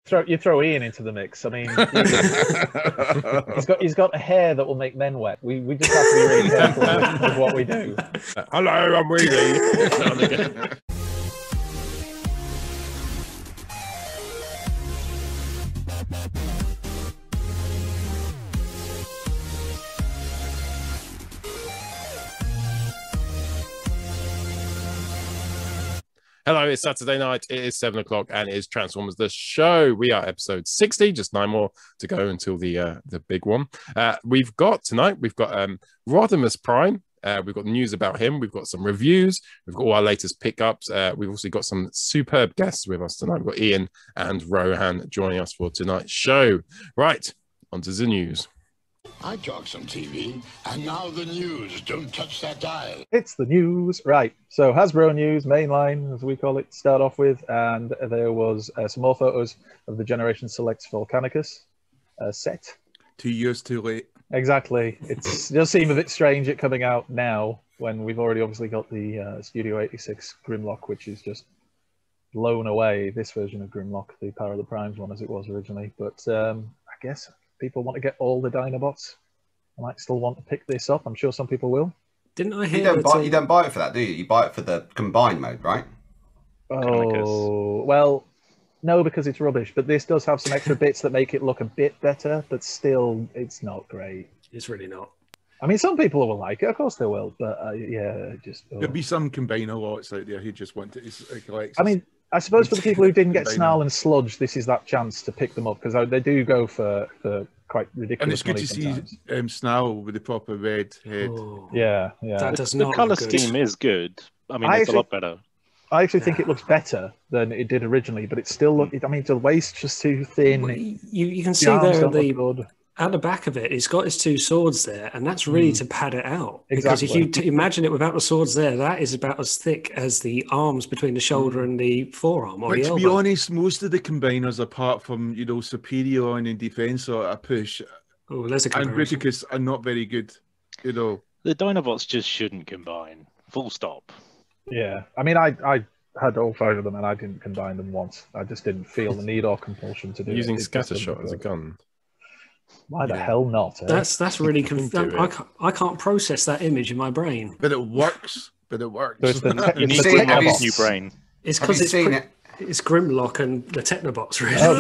You throw Ian into the mix. I mean, he's got a hair that will make men wet. We just have to be really careful with what we do. Hello, I'm Wheelie. Hello, it's Saturday night. It is 7 o'clock and it is Transformers the Show. We are episode 60, just 9 more to go until the big one. We've got Rodimus Prime. We've got news about him. We've got some reviews. We've got all our latest pickups. We've also got some superb guests with us tonight. We've got Ian and Rohan joining us for tonight's show. Right, on to the news. I talk some TV, and now the news. Don't touch that dial. It's the news. Right, so Hasbro News, mainline, as we call it, start off with, and there was some more photos of the Generation Selects Volcanicus set. 2 years too late. Exactly. It does seem a bit strange it coming out now, when we've already obviously got the Studio 86 Grimlock, which is just blown away, this version of Grimlock, the Power of the Primes one, as it was originally. But I guess people want to get all the Dinobots. I might still want to pick this up. I'm sure some people will. Didn't I hear you don't buy it for that, do you? You buy it for the combined mode, right? Oh, well, no, because it's rubbish. But this does have some extra bits that make it look a bit better, but still, it's not great. It's really not. I mean, some people will like it. Of course they will. But yeah, just... Oh. There'll be some combiner lots out there who just want to collect. I mean, I suppose for the people who didn't get Snarl and Sludge, this is that chance to pick them up, because they do go for quite ridiculous. And it's good to see Snarl with the proper red head. Oh, yeah. That does not the colour look good. scheme is good. I mean, it's a lot better. I actually think it looks better than it did originally, but it still looks... I mean, the waist's just too thin. Well, you can see there at the back of it, it's got its two swords there, and that's really to pad it out. Exactly. Because if you imagine it without the swords there, that is about as thick as the arms between the shoulder and the forearm or the elbow. To be honest, most of the combiners, apart from, Superion and Defensor, are push. Oh, there's a and comparison. Bruticus are not very good, The Dinobots just shouldn't combine. Full stop. Yeah. I mean, I had all 5 of them, and I didn't combine them once. I just didn't feel the need or compulsion to do Using it. Scattershot as a gun. Why the hell not? That's really I can't process that image in my brain. But it works. So You need a new brain. It's because it's Grimlock and the Technobots, really. Oh,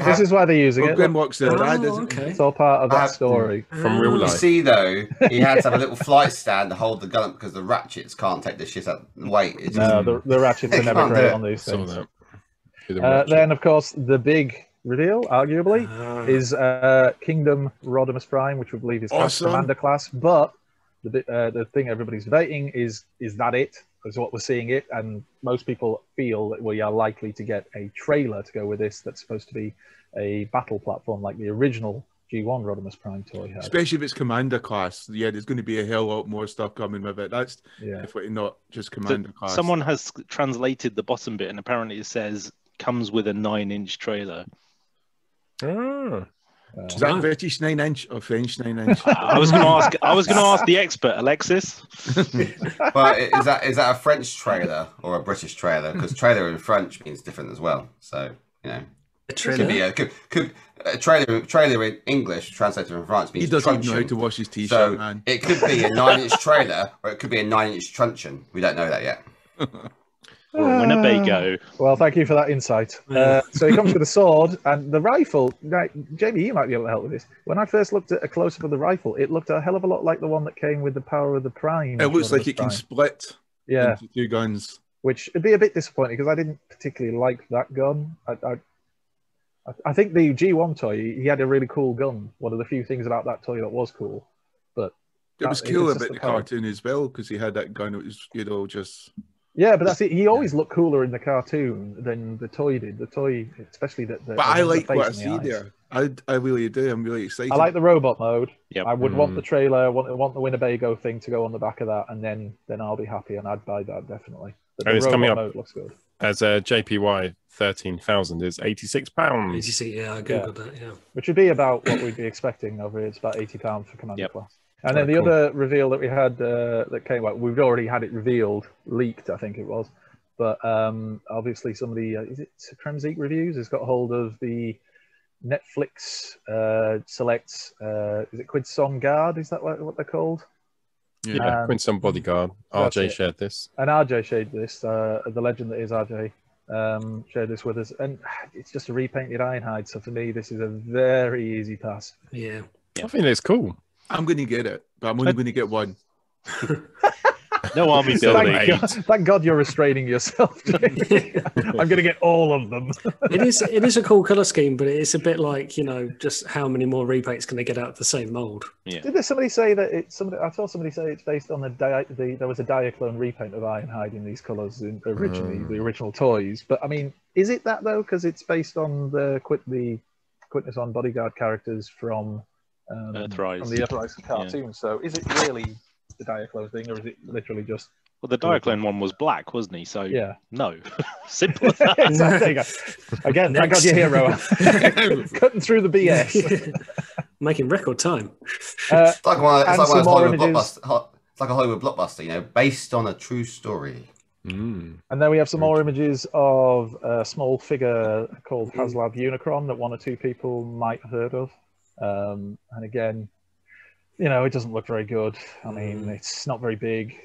this is why they're using it. Grimlock's their dad, isn't okay. It's all part of that story. From real life. You see, though, he had to have a little flight stand to hold the gun up because the ratchets can't take the shit out the weight. It's just, no, the ratchets are never great on these things. Then, of course, the big reveal, arguably, is Kingdom Rodimus Prime, which we believe is Commander class. But the thing everybody's debating is that it? Is what we're seeing it, and most people feel that we are likely to get a trailer to go with this that's supposed to be a battle platform like the original G1 Rodimus Prime toy had. Especially if it's Commander class. Yeah, there's going to be a hell lot more stuff coming with it. That's definitely not just Commander class. Someone has translated the bottom bit, and apparently it says comes with a 9-inch trailer. Is that British 9-inch or French 9-inch? I was going to ask the expert, Alexis. But is that a French trailer or a British trailer? Because trailer in French means different as well. So a trailer could a trailer in English translated from France means he doesn't truncheon. know how to wash his t-shirt, man. It could be a 9-inch trailer, or it could be a 9-inch truncheon. We don't know that yet. Winnebago. Well, thank you for that insight. So he comes with a sword and the rifle. Right, Jamie, you might be able to help with this. When I first looked at a close-up of the rifle, it looked a hell of a lot like the one that came with the Power of the Prime. It looks like it can split into 2 guns. Which would be a bit disappointing because I didn't particularly like that gun. I think the G1 toy, he had a really cool gun. One of the few things about that toy that was cool. But it was cool about the cartoon as well because he had that gun. It was just... Yeah, but that's it. He always looked cooler in the cartoon than the toy did. The toy, especially But I like what I see there. I really do. I'm really excited. I like the robot mode. Yep. I would want the trailer. I want the Winnebago thing to go on the back of that, and then I'll be happy, and I'd buy that definitely. But and the it's robot coming up mode looks good. As a JPY 13,000 is £86. 86, yeah, I googled that. Yeah, which would be about what we'd be expecting over here. It's about £80 for Commander class. And then Very the cool. other reveal that we had that came out, we've already had it revealed, leaked, I think it was. But obviously somebody, is it Kremzik Reviews, has got hold of the Netflix selects, is it Quidsong Guard? Is that what they're called? Yeah, Quidsong Bodyguard. RJ shared this. And RJ shared this, the legend that is RJ. Shared this with us, and it's just a repainted Ironhide. So for me, this is a very easy pass. Yeah. I think it's cool. I'm going to get it, but I'm only going to get one. No army building. Thank God you're restraining yourself. I'm going to get all of them. It is a cool color scheme, but it's a bit like, just how many more repaints can they get out of the same mold? Yeah. Did somebody say that I saw somebody say it's based on there was a Diaclone repaint of Ironhide in these colors originally, the original toys. But I mean, is it that though? Because it's based on the Quintess on Bodyguard characters from Earthrise. From the Earthrise cartoon. Yeah. So is it really the Diaclone thing, or is it literally just? Well, the Diaclone one was black, wasn't he? So yeah, no, simple as that. There you go. Again, thank God you're here, Rowan. Cutting through the BS, making record time. It's like a Hollywood blockbuster, based on a true story. And then we have some more images of a small figure called Haslab Unicron that one or two people might have heard of. And again, it doesn't look very good. I mean, it's not very big.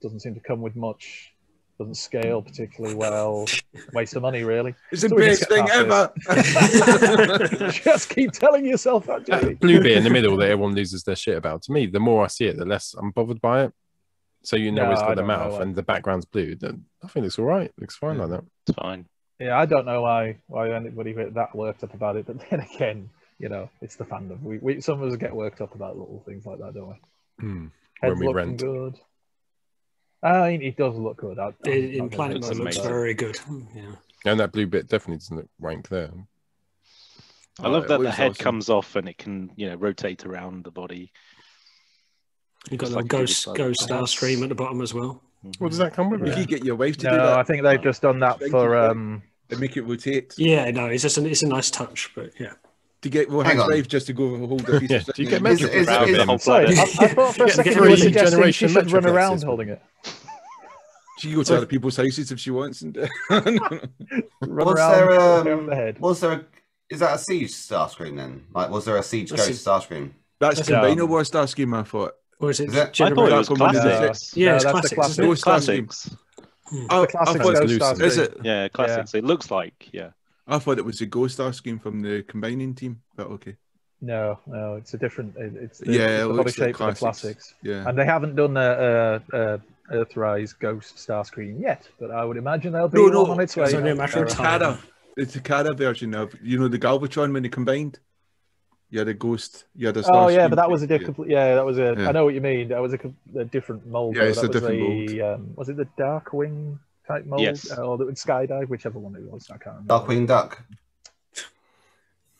Doesn't seem to come with much. Doesn't scale particularly well. Waste of money, really. It's the best thing ever. Just keep telling yourself that, Jamie. Blue bit in the middle that everyone loses their shit about. To me, the more I see it, the less I'm bothered by it. So it's got the mouth and the background's blue. Then I think it's all right. It looks fine like that. It's fine. Yeah, I don't know why anybody get that worked up about it. But then again, it's the fandom. We some of us get worked up about little things like that, don't we? When we rent. Good. I mean, it does look good. In Planet Mode, it looks very good. Yeah. And that blue bit definitely doesn't look rank there. I love that the head comes off and it can, rotate around the body. You've got the ghost Starscream at the bottom as well. What does that come with? You can get your wife to do that. No, I think they've just done that for. They make it rotate. Yeah, no, it's just it's a nice touch, but yeah. To get his wife just to go hold a piece of do you get magic Sorry, I thought for a second you were suggesting she should run around holding it. She can go to other people's houses if she wants. And was there is that a Siege Starscream then? Like, was there a Siege Ghost Starscream? That's Combiner War Starscream, I thought. Or is it? I thought it was classics. Yeah, it's that's classics. the Classics. Oh, classics I thought it was is it? Yeah, classics. It looks like, I thought it was the Ghost Starscream from the combining team, but okay. No, it's a different. It's the body shape for the classics. Yeah, and they haven't done a Earthrise Ghost Starscream yet, but I would imagine they'll be on its way. It's only a matter of time. The Takara version of the Galvatron when they combined. You had a Ghost. You had a Starscream. Oh yeah, but that was a different. Yeah, that was a. Yeah. I know what you mean. That was a different mold. Yeah, it's a different mold. Was it the Darkwing type mold? Yes. Or the Skydive, whichever one it was. I can't remember. Darkwing Duck.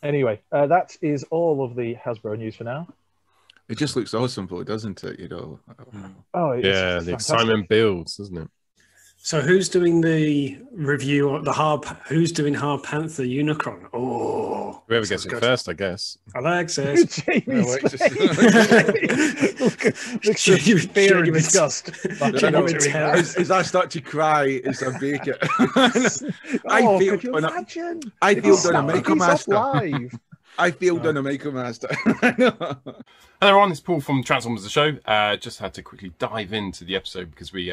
Anyway, that is all of the Hasbro news for now. It just looks awesome, though, doesn't it? Oh, yeah, the excitement builds, doesn't it? So, who's doing the review of the Who's doing Hard Panther Unicron? Oh, whoever gets it first, I guess. Alexis. Jamie's Jamie's fear and disgust. As I start to cry, as I bake it. I failed on a Micromaster. I failed on a Micromaster. Hello everyone, it's Paul from Transformers the Show. Just had to quickly dive into the episode because we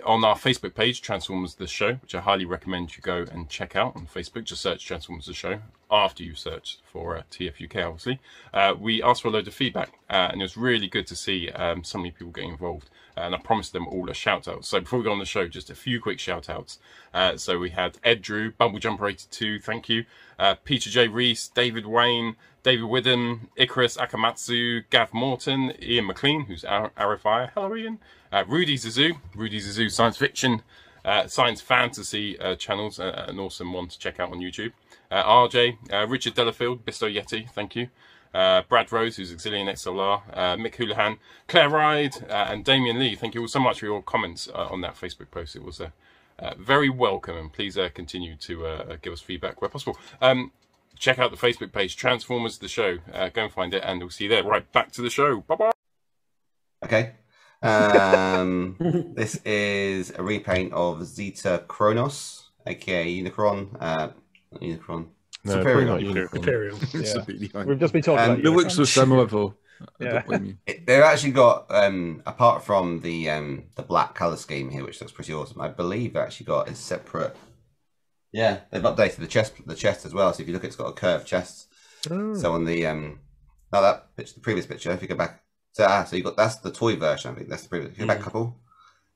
on our Facebook page, Transformers the Show, which I highly recommend you go and check out on Facebook. Just search Transformers the Show after you search for TFUK, obviously. We asked for a load of feedback, and it was really good to see so many people getting involved. And I promised them all a shout out. So before we go on the show, just a few quick shout outs. So we had Ed Drew, Bumble Jumper 82, thank you. Peter J. Reese, David Wayne, David Widden, Icarus Akamatsu, Gav Morton, Ian McLean, who's Arifire. Hello, Ian. Rudy Zazoo, science fiction, science fantasy channels, an awesome one to check out on YouTube. RJ, Richard Delafield, Bisto Yeti, thank you. Brad Rose, who's Auxilian XLR, Mick Houlihan, Claire Ride, and Damien Lee. Thank you all so much for your comments on that Facebook post. It was very welcome, and please continue to give us feedback where possible. Check out the Facebook page, Transformers the Show. Go and find it, and we'll see you there. Right, back to the show. Bye-bye. Okay. This is a repaint of Zetas Kronos, aka Unicron. Unicron. No, Superior. Imperial. Yeah. We've just been talking about They look so similar though. Yeah. They've actually got, apart from the black color scheme here, which looks pretty awesome. I believe they've actually got a separate. Yeah, they've updated the chest as well. So if you look, it's got a curved chest. Oh. So on the that picture, the previous picture, if you go back, so you got that's the toy version. I think that's the previous. If you go back a couple,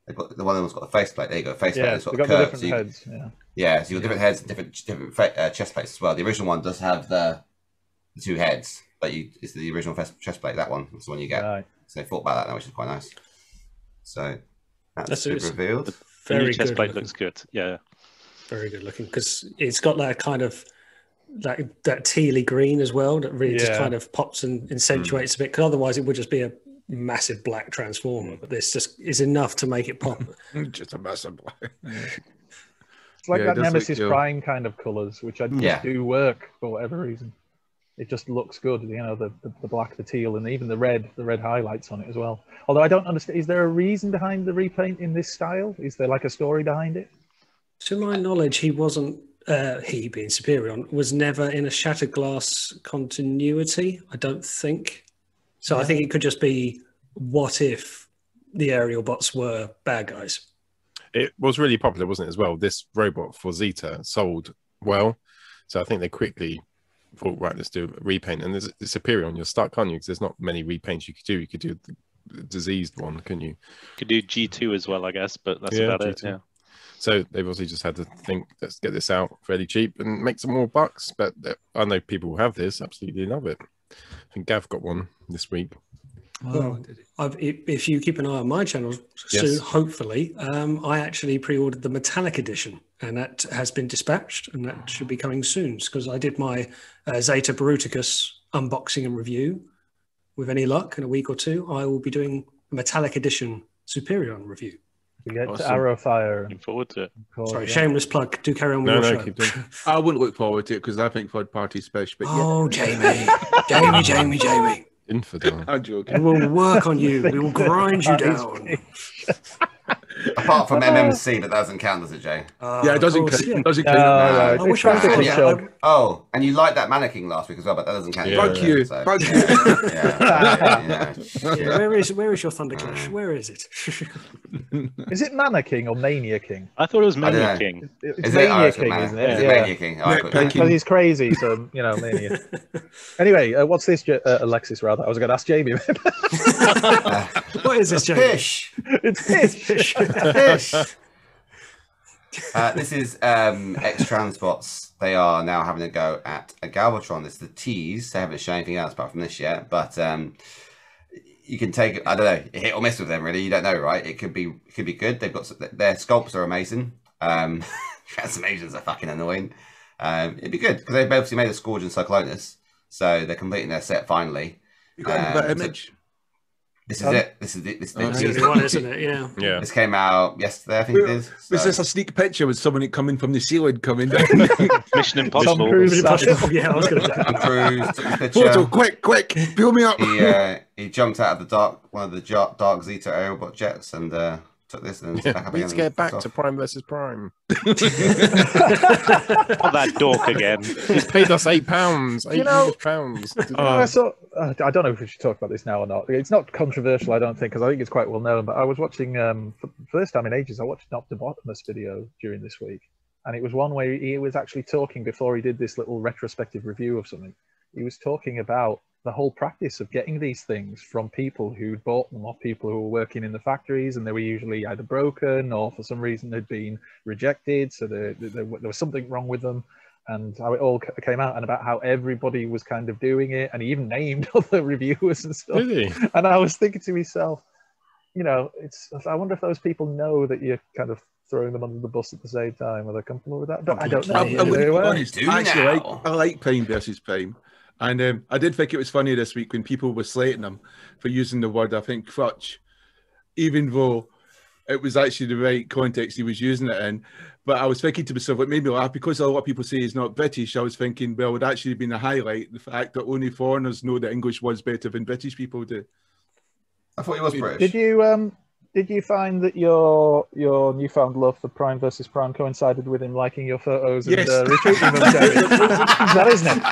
they've got the one that's got a faceplate. There you go, faceplate. Yeah, it's got the curved. different heads. Yeah, so you've got different heads and different chest plates as well. The original one does have the two heads, but it's the original chest plate. That one, that's the one you get. Right. So they thought about that now, which is quite nice. So that's revealed. The new chest plate looks good. Yeah, very good looking because it's got that kind of that tealy green as well that really just kind of pops and accentuates a bit. Because otherwise, it would just be a massive black transformer. But this just is enough to make it pop. Just a massive black. It's like that Nemesis Prime kind of colours, which I just do work for whatever reason. It just looks good, you know, the black, the teal, and even the red highlights on it as well. Although I don't understand, is there a reason behind the repaint in this style? Is there like a story behind it? To my knowledge, he wasn't, he being Superior, was never in a Shattered Glass continuity, I don't think. So I think it could just be, what if the aerial bots were bad guys? It was really popular, wasn't it, as well? This robot for Zeta sold well. So I think they quickly thought, right, let's do a repaint. And there's Superior on your start, can't you? Because there's not many repaints you could do. You could do the diseased one, couldn't you? Could do G2 as well, I guess, but that's about G2. it. Yeah. So they've obviously just had to think, let's get this out fairly cheap and make some more bucks. But I know people who have this absolutely love it. I think Gav got one this week. Well, if you keep an eye on my channel soon, hopefully, I actually pre-ordered the metallic edition, and that has been dispatched, and that should be coming soon. Because I did my Zeta Bruticus unboxing and review. With any luck, in a week or two, I will be doing a metallic edition Superior review. We get to Arrowfire. Looking forward to it. Sorry, shameless plug. Do carry on with your show. Keep doing. I wouldn't look forward to it because I think third party special. But Jamie. Infidel. I'm joking. We will work on you. We will grind you down. Apart from MMC, but that doesn't count, does it, Jay? Yeah, it doesn't count. It doesn't count. I wish I could. Oh, and you liked that mannequin last week as well, but that doesn't count. Fuck you. So, Fuck you. Where is your Thunder Clash? Where is it? Is it Mana King or Mania King? I thought it was Mania King. It's Mania King, isn't it? Is it Mania King? Because he's crazy, so, you know, Mania. Anyway, what's this, Alexis, rather? I was going to ask Jamie. What is this, Jamie? Fish. It's fish. Fish. This is X-Transbots. They are now having a go at a Galvatron. It's the tease. They haven't shown anything else apart from this yet, but you can take it. I don't know, hit or miss with them. Really, you don't know, right? It could be good. They've got their sculpts are amazing. Transformations are fucking annoying. It'd be good because they've obviously made a Scourge and Cyclonus, so they're completing their set finally. You got that image. This is it. This is the one, isn't it? Yeah. This came out yesterday, I think it is. So. Was this a sneak picture with someone coming from the ceiling coming down? Mission Impossible. Yeah, I was going to say. Cruise took the picture. Photo, quick, fill me up. He jumped out of one of the dark Zeta aerobot jets and took this and back up again. Let's get back to Prime versus Prime. Not that dork again. He's paid us £8. £800. I don't know if we should talk about this now or not. It's not controversial, I don't think, because I think it's quite well known. But I was watching, for the first time in ages, I watched an Optimus video during this week. And it was one where he was actually talking before he did this little retrospective review of something. He was talking about the whole practice of getting these things from people who bought them or people who were working in the factories, and they were usually either broken or for some reason had been rejected. So there was something wrong with them. And how it all came out, and about how everybody was kind of doing it, and he even named other reviewers and stuff. Really? And I was thinking to myself, you know, I wonder if those people know that you're kind of throwing them under the bus at the same time. Are they comfortable with that? But I don't know. I like Prime versus Prime. And I did think it was funny this week when people were slating him for using the word, I think, crutch, even though it was actually the right context he was using it in. But I was thinking to myself, it made me laugh because a lot of people say he's not British. I was thinking, well, it would actually been a highlight, the fact that only foreigners know that English was better than British people do. I thought he was British. Did you find that your newfound love for Prime versus Prime coincided with him liking your photos and retweeting them, David? That isn't it?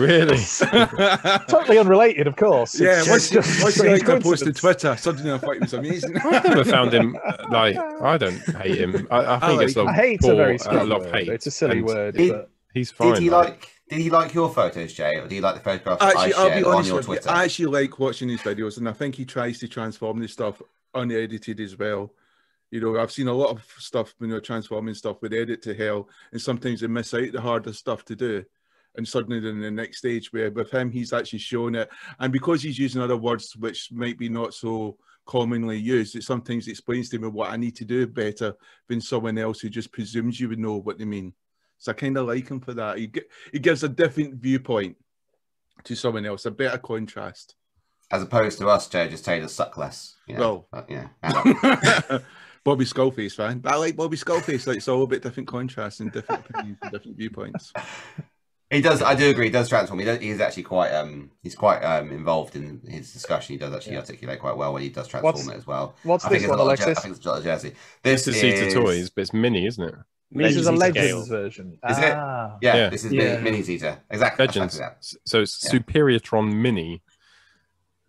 Really? Totally unrelated, of course. Yeah, once you post to Twitter, suddenly I thought he was amazing. I've never found him like I don't hate him. I think it's a lot. Hate's a very strong lot word. of hate. It's a silly word. But... He's fine. Did he like your photos, Jay, or do you like the photographs I shared on your Twitter? I actually like watching his videos, and I think he tries to transform this stuff unedited as well. You know, I've seen a lot of stuff when they're transforming stuff with edit to hell, and sometimes they miss out the hardest stuff to do. And suddenly then the next stage where with him, he's actually shown it. And because he's using other words which might be not so commonly used, it sometimes explains to me what I need to do better than someone else who just presumes you would know what they mean. So I kind of like him for that. He gives a different viewpoint to someone else, a better contrast. As opposed to us, Jay, just saying to suck less. You know? Well, yeah. Bobby Skullface fan. But I like Bobby Skullface. Like, it's all a bit different contrasts and different opinions and different viewpoints. He does. I do agree. He does transform. He's actually quite. He's quite involved in his discussion. He does actually articulate quite well when he does transform it as well. What's this one, Alexis? I think it's a lot of Jersey. This is Zeta Toys, but it's mini, isn't it? This is a Legends version. Isn't it? Yeah, this is mini Zeta. Exactly. Legends. So it's Superiortron Mini.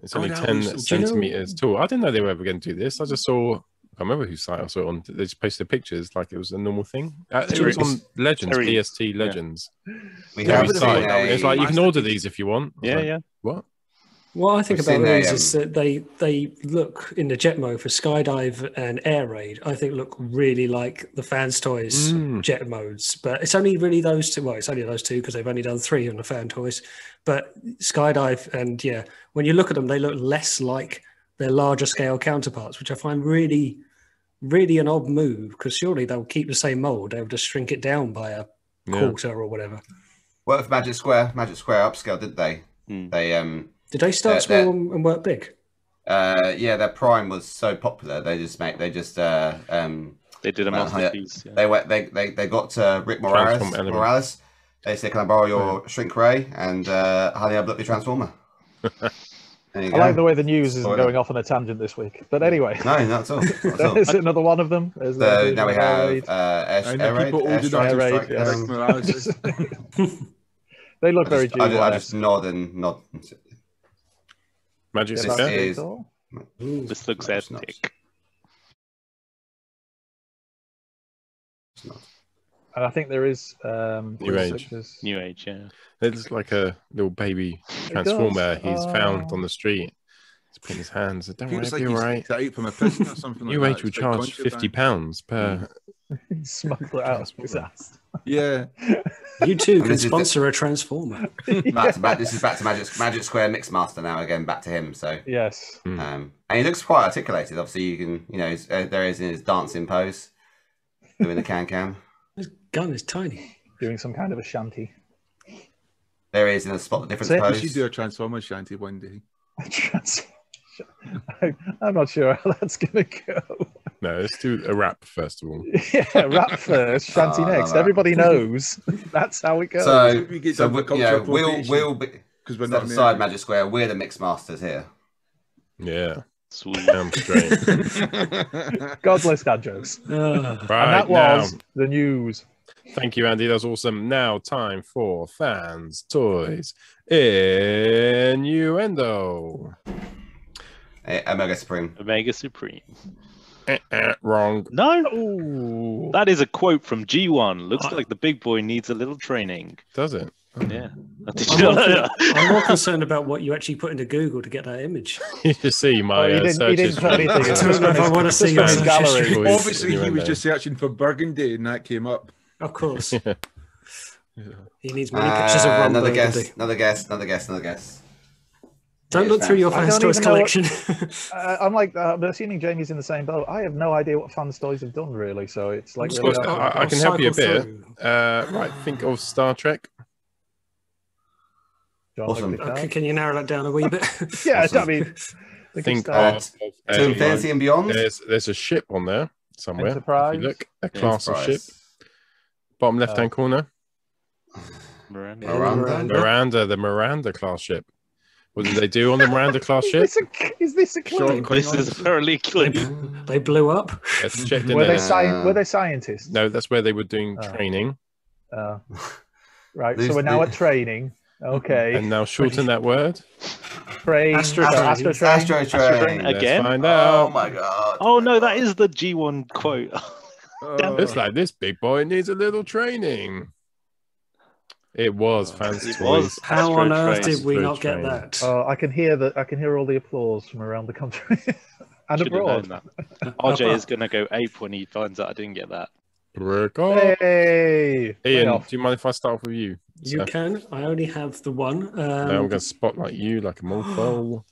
It's only 10 centimeters tall. I didn't know they were ever going to do this. I just saw. I can't remember whose site I saw it on. They just posted pictures like it was a normal thing. It was on Legends, BST Legends. We have it's like you can order these if you want. Yeah. What? What I think about those is that they look in the jet mode for Skydive and Air Raid. I think look really like the Fans Toys jet modes, but it's only really those two. Well, it's only those two because they've only done 3 on the Fan Toys. But Skydive and when you look at them, they look less like their larger scale counterparts, which I find really, really an odd move because surely they'll keep the same mold. They'll just shrink it down by a quarter or whatever. Well, with Magic Square upscale, didn't they? They Did they start small and work big? Their Prime was so popular. They did a masterpiece. Yeah. They got Rick Morales. They said, "Can I borrow your Shrink Ray and Honey, I've got your Transformer." I like the way the news is going off on a tangent this week. But anyway. No, not at all. Is it another one of them? So now we have Air Raid. They look very G1. I just nod. Magic This This looks epic. And I think there is Newage, yeah. It's like a little baby transformer he's found on the street. He's putting his hands. Don't worry, it'll be all right. From a prison or something like Newage will charge £50 per. Smuggle it out of his ass. Yeah. You too can sponsor a transformer. This is back to Magic Square Mixmaster now again. Back to him. So yes. And he looks quite articulated. Obviously, you can there is in his dancing pose, doing the can. His gun is tiny. Doing some kind of a shanty. There is in a spot the difference pose. You should do a Transformer shanty one day. I'm not sure how that's going to go. No, let's do a rap first of all. Yeah, rap first, shanty next. Everybody knows that's how it goes. We'll be because we're not inside Magic Square. We're the Mixmasters here. Yeah. Sweet. Straight. God bless dad jokes. Right, and that was the news. Thank you, Andy. That's awesome. Now, time for Fans Toys Innuendo. Omega Supreme. Wrong. No. Ooh. That is a quote from G1. Looks like the big boy needs a little training. Does it? Yeah. I'm more concerned about what you actually put into Google to get that image. You just see my he didn't put anything. I don't know if I want to see your gallery. Obviously, he was just searching for Burgundy, and that came up. Of course. Yeah. He needs many pictures of Ron Burgundy. Another guess. Don't look through your Fans Toys collection. I'm assuming Jamie's in the same boat. I have no idea what Fans Toys have done, really. So it's like I can help you a bit. Right, think of Star Trek. Awesome. Okay, can you narrow that down a wee bit? Yeah, awesome. I mean, think of to Infinity and Beyond. There's a ship on there somewhere. Enterprise. If you look, a class of ship. Bottom left-hand corner. Miranda. The Miranda class ship. What did they do on the Miranda class ship? Is this a clip? This is apparently a clip. They blew up. Let's check in Were there. they scientists? No, that's where they were doing training. Right, so we're now at training. Okay. And now shorten that word. Train. Astro Train. Again? Let's find out. Oh my god. Oh no, that is the G1 quote. It's like this big boy needs a little training. It was fancy It toys. was. How on Astro earth Train. did we not get Astro that? Oh, I can hear all the applause from around the country and Should have abroad. known that. RJ is going to go ape when he finds out I didn't get that. Hey, Ian, do you mind if I start off with you? You can. I only have the one. Now I'm going to spotlight you like a mofo.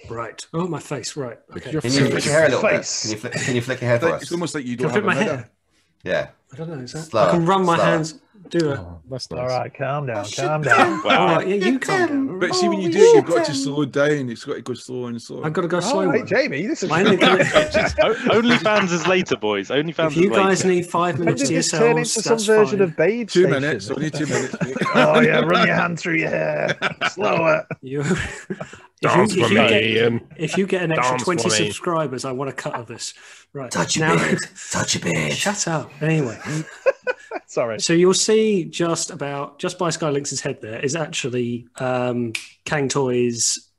Right. Oh, my face. Right. Okay. Your Can you flick your hair a little bit? Face. Can you flick your hair for us? It's almost like you Can don't I have flip a my mirror. hair? Yeah. I don't know. Is that? Slower, I can run my slower. hands. Do it. Oh, that's nice. All right, calm down, calm down. All right. Yeah, you calm down. But see, when you do it, you've got to slow it down. It's got to go slower and slower. I've got to go All slower. right, Jamie, this is. OnlyFans is later, boys. OnlyFans If you is guys later. need 5 When minutes did to this turn yourselves, into some that's version fine. of Babe 2 Station? minutes, only 2 minutes. mate. Oh yeah, run your hand through your hair. Slower. You, Dance for me, Ian. if you get an extra Dance 20 for me. subscribers, I want a cut of this. Right. Touch now, your beard. Touch your beard. shut up. Anyway, Sorry. so you'll see just by Skylynx's head there is actually Kang Toys,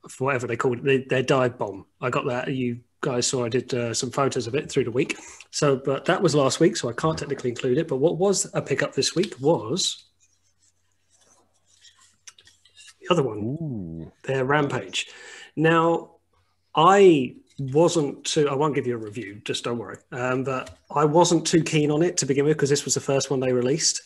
for whatever they call it, their dive bomb. I got that. You guys saw I did some photos of it through the week. So, but that was last week, so I can't technically include it. But what was a pickup this week was the other one, their Rampage. Now, I won't give you a review, just don't worry. But I wasn't too keen on it to begin with because this was the first one they released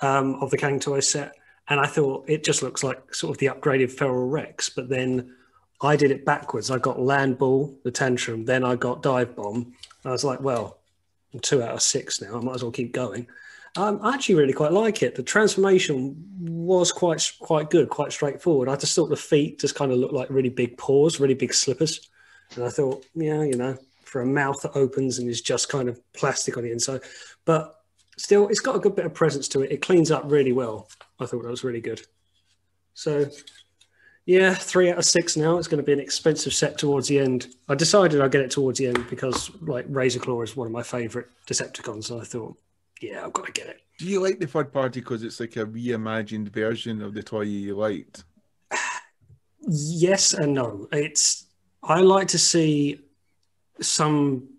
of the Kang Toys set. And I thought it just looks like sort of the upgraded Feral Rex. But then I did it backwards. I got Land Ball, the Tantrum, then I got Dive Bomb. I was like, well, I'm 2 out of 6 now. I might as well keep going. I actually really quite like it. The transformation was quite good, quite straightforward. I just thought the feet just kind of looked like really big paws, really big slippers. And I thought, yeah, for a mouth that opens and is just kind of plastic on the inside. But still, it's got a good bit of presence to it. It cleans up really well. I thought that was really good. So, yeah, 3 out of 6 now. It's going to be an expensive set towards the end. I decided I'd get it towards the end because, like, Razor Claw is one of my favourite Decepticons. So I thought, yeah, I've got to get it. Do you like the third party because it's like a reimagined version of the toy you liked? Yes and no. I like to see some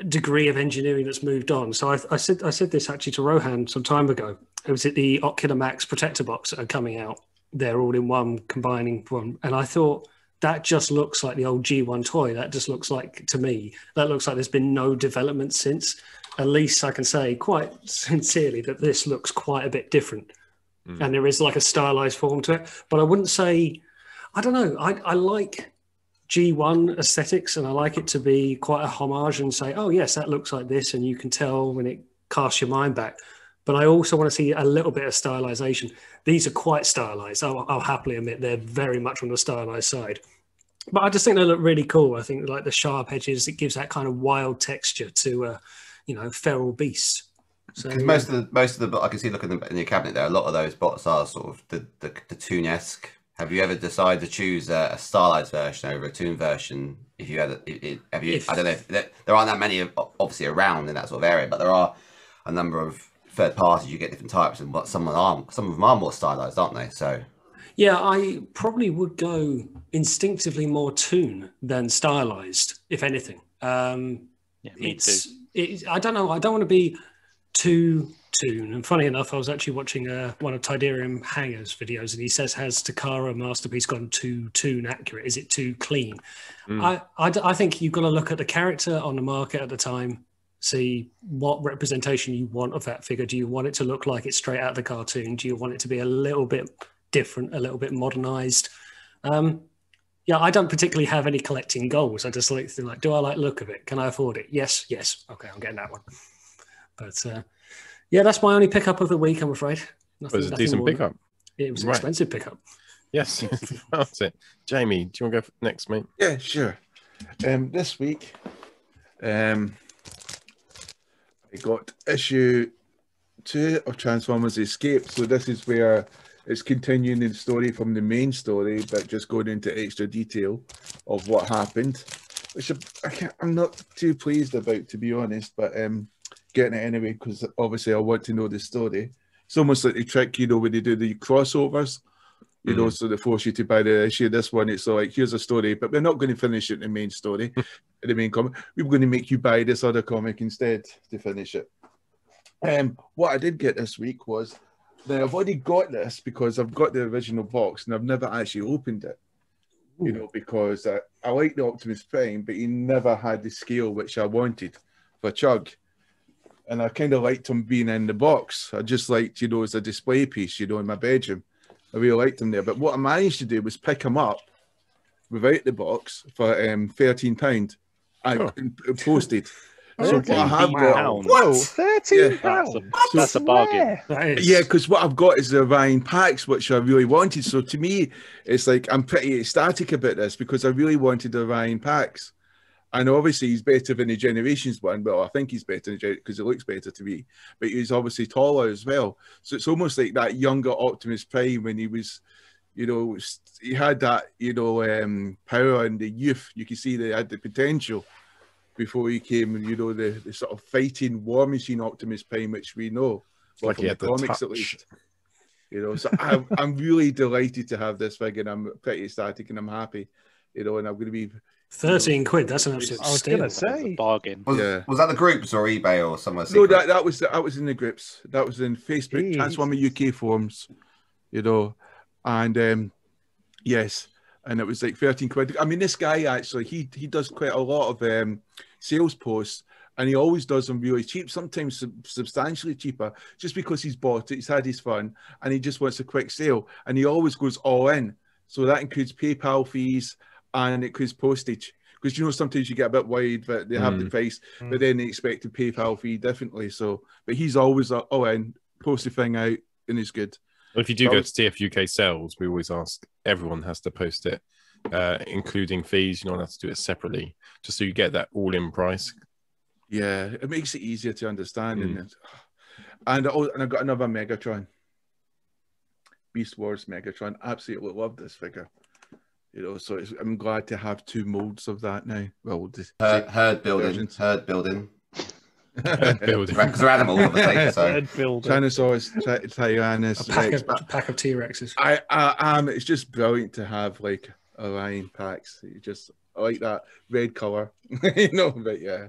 degree of engineering that's moved on. So I said this actually to Rohan some time ago. It was at the Ocular Max Protector Box that are coming out. They're all in one, combining one. And I thought that just looks like the old G1 toy. That just looks like, to me, that looks like there's been no development since. At least I can say quite sincerely that this looks quite a bit different. And there is like a stylized form to it. But I wouldn't say, I don't know, I like G1 aesthetics and I like it to be quite a homage and say, oh yes, that looks like this. And you can tell when it casts your mind back. But I also want to see a little bit of stylization. These are quite stylized. I'll happily admit they're very much on the stylized side. But I just think they look really cool. I think like the sharp edges, it gives that kind of wild texture to, feral beasts. So most of the I can see looking in your cabinet there, a lot of those bots are sort of the Toon-esque. Have you ever decided to choose a stylized version over a Toon version? If you had, I don't know. If there aren't that many obviously around in that sort of area, but there are a number of third parties. You get different types, and some of them are more stylized, aren't they? So yeah, I probably would go instinctively more Toon than stylized, if anything. Yeah, me too. I don't know. I don't want to be too Toon. And funny enough, I was actually watching one of Tidarium Hanger's videos, and he says, has Takara Masterpiece gone too Toon accurate? Is it too clean? I think you've got to look at the character on the market at the time, see what representation you want of that figure. Do you want it to look like it's straight out of the cartoon? Do you want it to be a little bit different, a little bit modernized? Yeah, I don't particularly have any collecting goals. I just like do I like the look of it? Can I afford it? Yes. Okay, I'm getting that one. But yeah, that's my only pickup of the week, I'm afraid. It was a decent pickup. It was an expensive pickup. Yes, that's it. Jamie, do you want to go next, mate? Yeah, sure. This week, I got issue 2 of Transformers Escape. So this is where it's continuing the story from the main story, but just going into extra detail of what happened, which I'm not too pleased about, to be honest, but getting it anyway, because obviously I want to know the story. It's almost like the trick, you know, when they do the crossovers, you know, so they force you to buy the issue. This one, it's like, here's a story, but we're not going to finish it in the main story, in the main comic. We're going to make you buy this other comic instead to finish it. What I did get this week was, now I've already got this because I've got the original box and I've never actually opened it. You know, because I like the Optimus Prime, but he never had the scale which I wanted for Chug. And I kind of liked him being in the box. I just liked, you know, as a display piece, you know, in my bedroom. I really liked him there. But what I managed to do was pick him up without the box for £13. I posted. So what I have got, whoa, £13. Yeah, that's a bargain. Yeah, because what I've got is the Orion packs, which I really wanted. So to me, it's like I'm pretty ecstatic about this because I really wanted the Orion packs. And obviously he's better than the Generations one. Well, I think he's better because it looks better to me. But he's obviously taller as well. So it's almost like that younger Optimus Prime when he was, you know, he had that, you know, power and the youth. You can see they had the potential before he came, you know, the sort of fighting war machine Optimus Prime, which we know, well, like from the comics at least. You know, so I'm really delighted to have this figure, and I'm pretty ecstatic, and I'm happy, you know, and I'm going to be 13 quid. That's an absolute steal. I was going to say bargain. Was that the groups or eBay or somewhere? No, that was in the groups. That was in Facebook, Transformer UK forums, you know, and yes. And it was like 13 quid. I mean, this guy actually, he does quite a lot of sales posts, and he always does them really cheap, sometimes substantially cheaper, just because he's bought it, he's had his fun, and he just wants a quick sale. And he always goes all in. So that includes PayPal fees and it includes postage. Because, you know, sometimes you get a bit worried that they have the price, but then they expect a PayPal fee differently. So, but he's always all in, post the thing out, and it's good. Well, if you do go to TF UK sales, we always ask everyone has to post it, including fees. You don't have to do it separately, just so you get that all-in price. Yeah, it makes it easier to understand. And I got another Megatron, Beast Wars Megatron. Absolutely love this figure. You know, so I'm glad to have two molds of that now. Well, herd building. Because they're animals, obviously. So. Tyrannosaurus, Tyrannus, a pack of T-Rexes. It's just brilliant to have like Orion packs. I like that red color, you know. But yeah,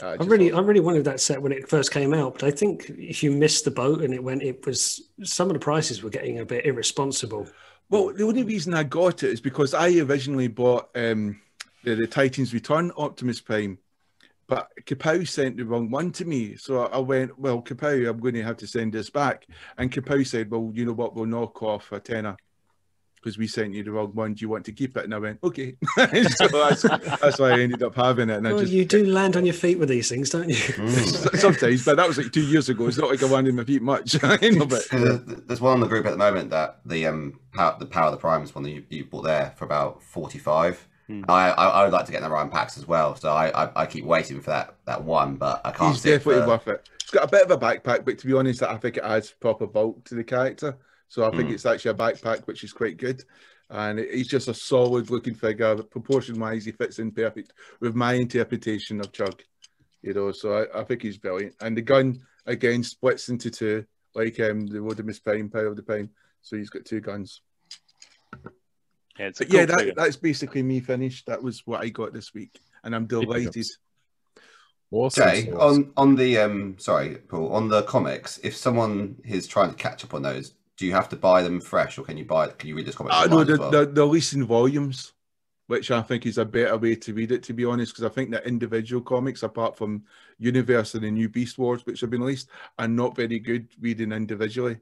I really wanted that set when it first came out. But I think if you missed the boat and some of the prices were getting a bit irresponsible. Well, the only reason I got it is because I originally bought the Titans Return Optimus Prime. But Kapow sent the wrong one to me. So I went, well, Kapow, I'm going to have to send this back. And Kapow said, well, you know what, we'll knock off a tenner because we sent you the wrong one. Do you want to keep it? And I went, okay. So that's why I ended up having it. And you do land on your feet with these things, don't you? Sometimes, but that was like 2 years ago. It's not like I landed on my feet much. There's one on the group at the moment that the Power of the Primes one that you bought there for about 45. I would like to get the Orion packs as well, so I keep waiting for that one, but I can't. He's definitely worth it. It's got a bit of a backpack, but to be honest, I think it adds proper bulk to the character. So I think it's actually a backpack, which is quite good. And he's just a solid looking figure. Proportion wise, he fits in perfect with my interpretation of Chug. You know, so I think he's brilliant. And the gun again splits into two, like the Rodimus Prime, Power of the Prime. So he's got two guns. Yeah, that's basically me finished. That was what I got this week, and I'm delighted. Awesome. Okay, on the sorry, Paul, on the comics, if someone is trying to catch up on those, do you have to buy them fresh, or can you read this comic? No, they're releasing volumes, which I think is a better way to read it, to be honest, because I think that individual comics, apart from Universe and the new Beast Wars, which have been released, are not very good reading individually.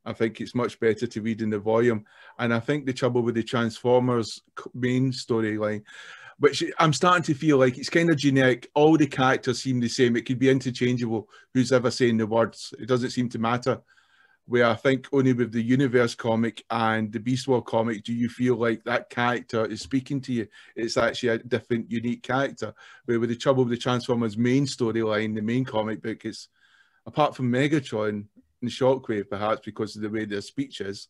I think it's much better to read in the volume. And I think the trouble with the Transformers main storyline, which I'm starting to feel like it's kind of generic. All the characters seem the same. It could be interchangeable. Who's ever saying the words? It doesn't seem to matter. Where I think only with the Universe comic and the Beast War comic do you feel like that character is speaking to you. It's actually a different, unique character. Where with the trouble with the Transformers main storyline, the main comic book is, apart from Megatron, in Shockwave, perhaps because of the way their speech is.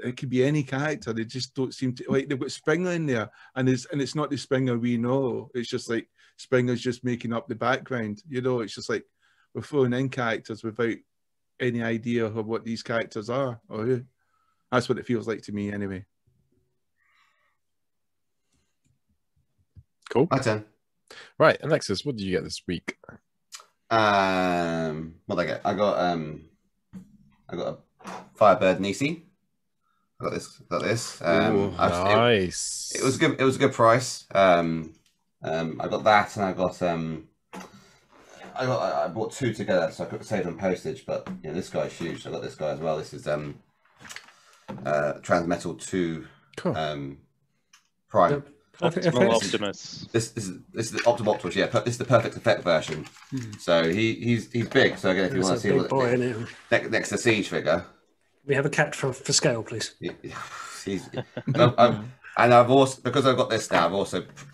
It could be any character. They just don't seem to like. They've got Springer in there, and it's not the Springer we know. It's just like Springer's just making up the background. You know, it's just like we're throwing in characters without any idea of what these characters are or who. That's what it feels like to me, anyway. Cool. My turn. Right, Alexis, what did you get this week? What did I get? I got a Firebird Nisi. I got this. Ooh, nice. It was good. It was a good price. I got that, and I bought two together, so I could save on postage. But you know, this guy's huge. So I got this guy as well. This is Transmetal 2 cool. Prime. Optimal Optimus. This is the Optimal Optimus. Yeah, this is the perfect effect version. So he's big. So again, if you want to see what next to Siege figure. We have a cat for scale, please. And I've also, because I've got this now,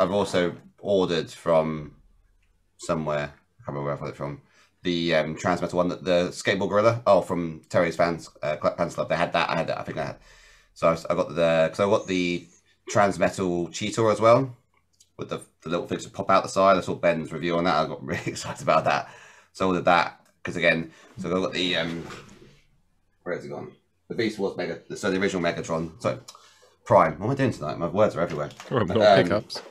I've also ordered from somewhere. I can't remember where I got it from. The Transmetal one, the Skateboard Gorilla. Oh, from Terry's fans club. They had that. I had that. I think I had. So I got the Transmetal Cheetor as well, with the little things that pop out the side. I saw Ben's review on that. I got really excited about that. So I ordered that because again, so I got the where has it gone? The Beast Wars so the original Megatron. So Prime. What am I doing tonight? My words are everywhere. Pickups.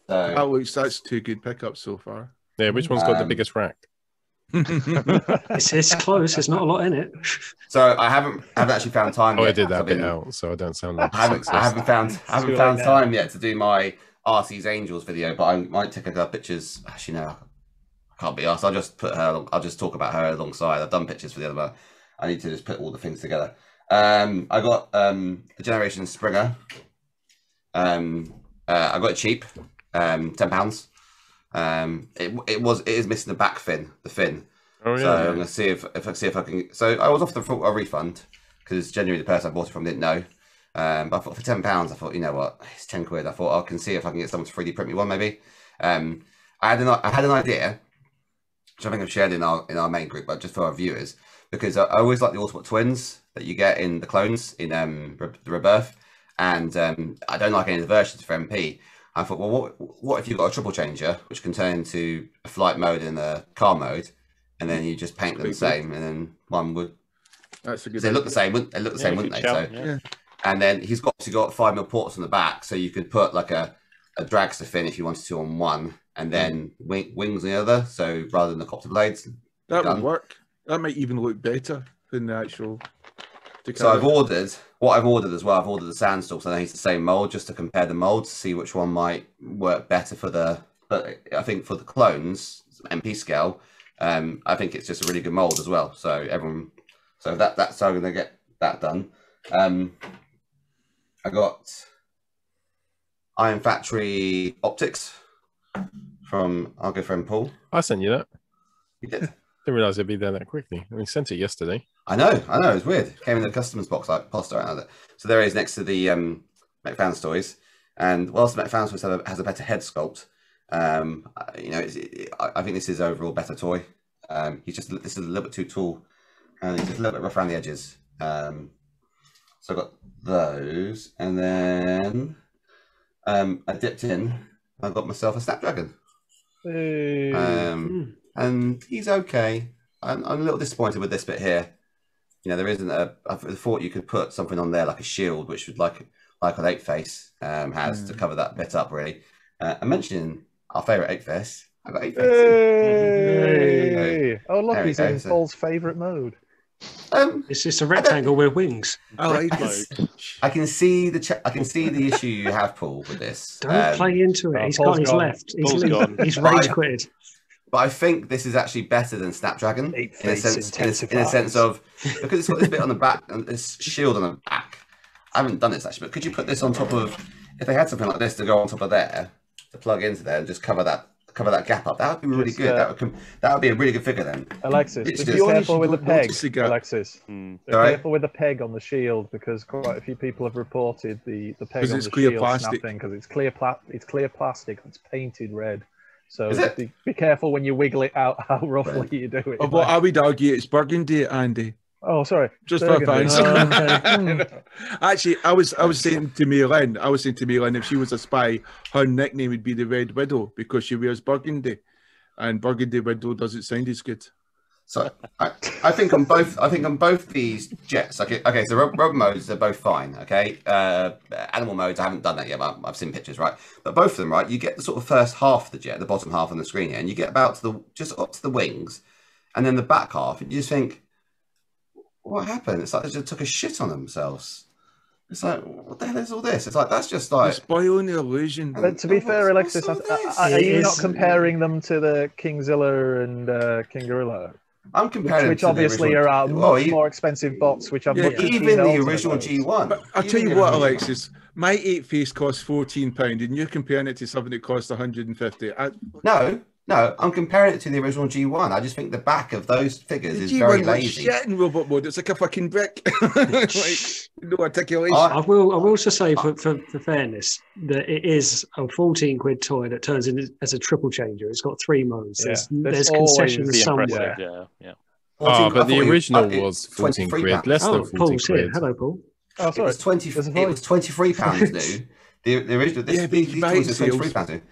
So, that's two good pickups so far. Yeah, which one's got the biggest rack? It's close. There's not a lot in it. So I haven't actually found time. I did that bit out, so I don't sound like I haven't found time yet to do my RC's Angels video, but I might take a couple of pictures. Actually, no, I can't be asked. I'll just talk about her alongside. I've done pictures for the other one. I need to just put all the things together. I got the Generation Springer. I got it cheap, £10. It is missing the back fin, the fin. Oh, yeah, so I'm gonna see if I can. So I was offered a refund because genuinely the person I bought it from didn't know. But I thought for £10, I thought, you know what, it's £10. I thought I can see if I can get someone to 3D print me one maybe. I had an idea, which I think I've shared in our main group, but just for our viewers, because I always like the Autobot twins that you get in the clones in the Rebirth, and I don't like any of the versions for MP. I thought, well, what if you've got a triple changer, which can turn into a flight mode and a car mode, and then you just paint them the same, and then one would. That's a good. They look the same, wouldn't they? So, yeah. And then he's got 5mm ports on the back, so you could put like a dragster fin if you wanted to on one, and then wings on the other. So rather than the copter blades, that would work. That might even look better than the actual. So I've ordered as well. I've ordered the Sandstorm, so I think it's the same mold, just to compare the molds to see which one might work better for the. But I think for the clones MP scale, I think it's just a really good mold as well. So so I'm gonna get that done. I got Iron Factory Optics from our good friend Paul. I sent you that. You did. Didn't realise it'd be there that quickly. I sent it yesterday. I know. It was weird. It came in the customer's box like pasta out of it. So there he is next to the McFans toys. And whilst the McFans toys has a better head sculpt, you know, I think this is overall a better toy. This is a little bit too tall, and he's just a little bit rough around the edges. So I got those, and then I dipped in. I got myself a Snapdragon. Hey. And he's okay. I'm a little disappointed with this bit here. You know, there isn't I thought you could put something on there like a shield, which would like an 8-face has to cover that bit up really. I'm mentioning our favourite 8-face. I got 8-face. Hey. Oh look, he's in Paul's favourite mode. It's just a rectangle with wings. I can see the issue you have, Paul, with this. Don't play into it. He's got his left. He's rage quitted. But I think this is actually better than Snapdragon in a sense of because it's got this bit on the back and this shield on the back. I haven't done this actually, but could you put this on top of? If they had something like this to go on top of there to plug into there and just cover that gap up, that would be really good. That would be a really good figure then. Alexis, be careful with the peg. Alexis, be careful with the peg on the shield because quite a few people have reported the peg on the shield snapping because it's clear plastic that's painted red. So be careful when you wiggle it out how roughly you do it. What I would argue it's burgundy, Andy. Oh, sorry. Just for fans. Okay. Actually, I was saying to Maylin, if she was a spy, her nickname would be the Red Widow because she wears burgundy, and Burgundy Widow doesn't sound as good. So I think on both these jets. Okay. So road modes are both fine. Okay. Animal modes I haven't done that yet, but I've seen pictures. Right. But both of them, right. You get the sort of first half of the jet, the bottom half on the screen here, and you get about to just up to the wings, and then the back half, and you just think, what happened? It's like they just took a shit on themselves. It's like, what the hell is all this? It's like, that's just like... You're spoiling the illusion. But to be fair, Alexis, are you not comparing them to the Kingzilla and King Gorilla? I'm comparing which obviously are much more expensive bots, which I'm even the original G1. But I'll tell you what, Alexis, my 8 face costs £14 and you're comparing it to something that costs 150. No, I'm comparing it to the original G1. I just think the back of those figures is very lazy. Shit in robot mode. It's like a fucking brick. Like, no articulation. I will also say, for fairness, that it is a 14 quid toy that turns in as a triple changer. It's got 3 modes. There's concessions somewhere. Yeah. But the original was 14 quid, less than 14 quid. Here. Hello, Paul. Oh, sorry. It was £23 new. The original, these toys are £23 new.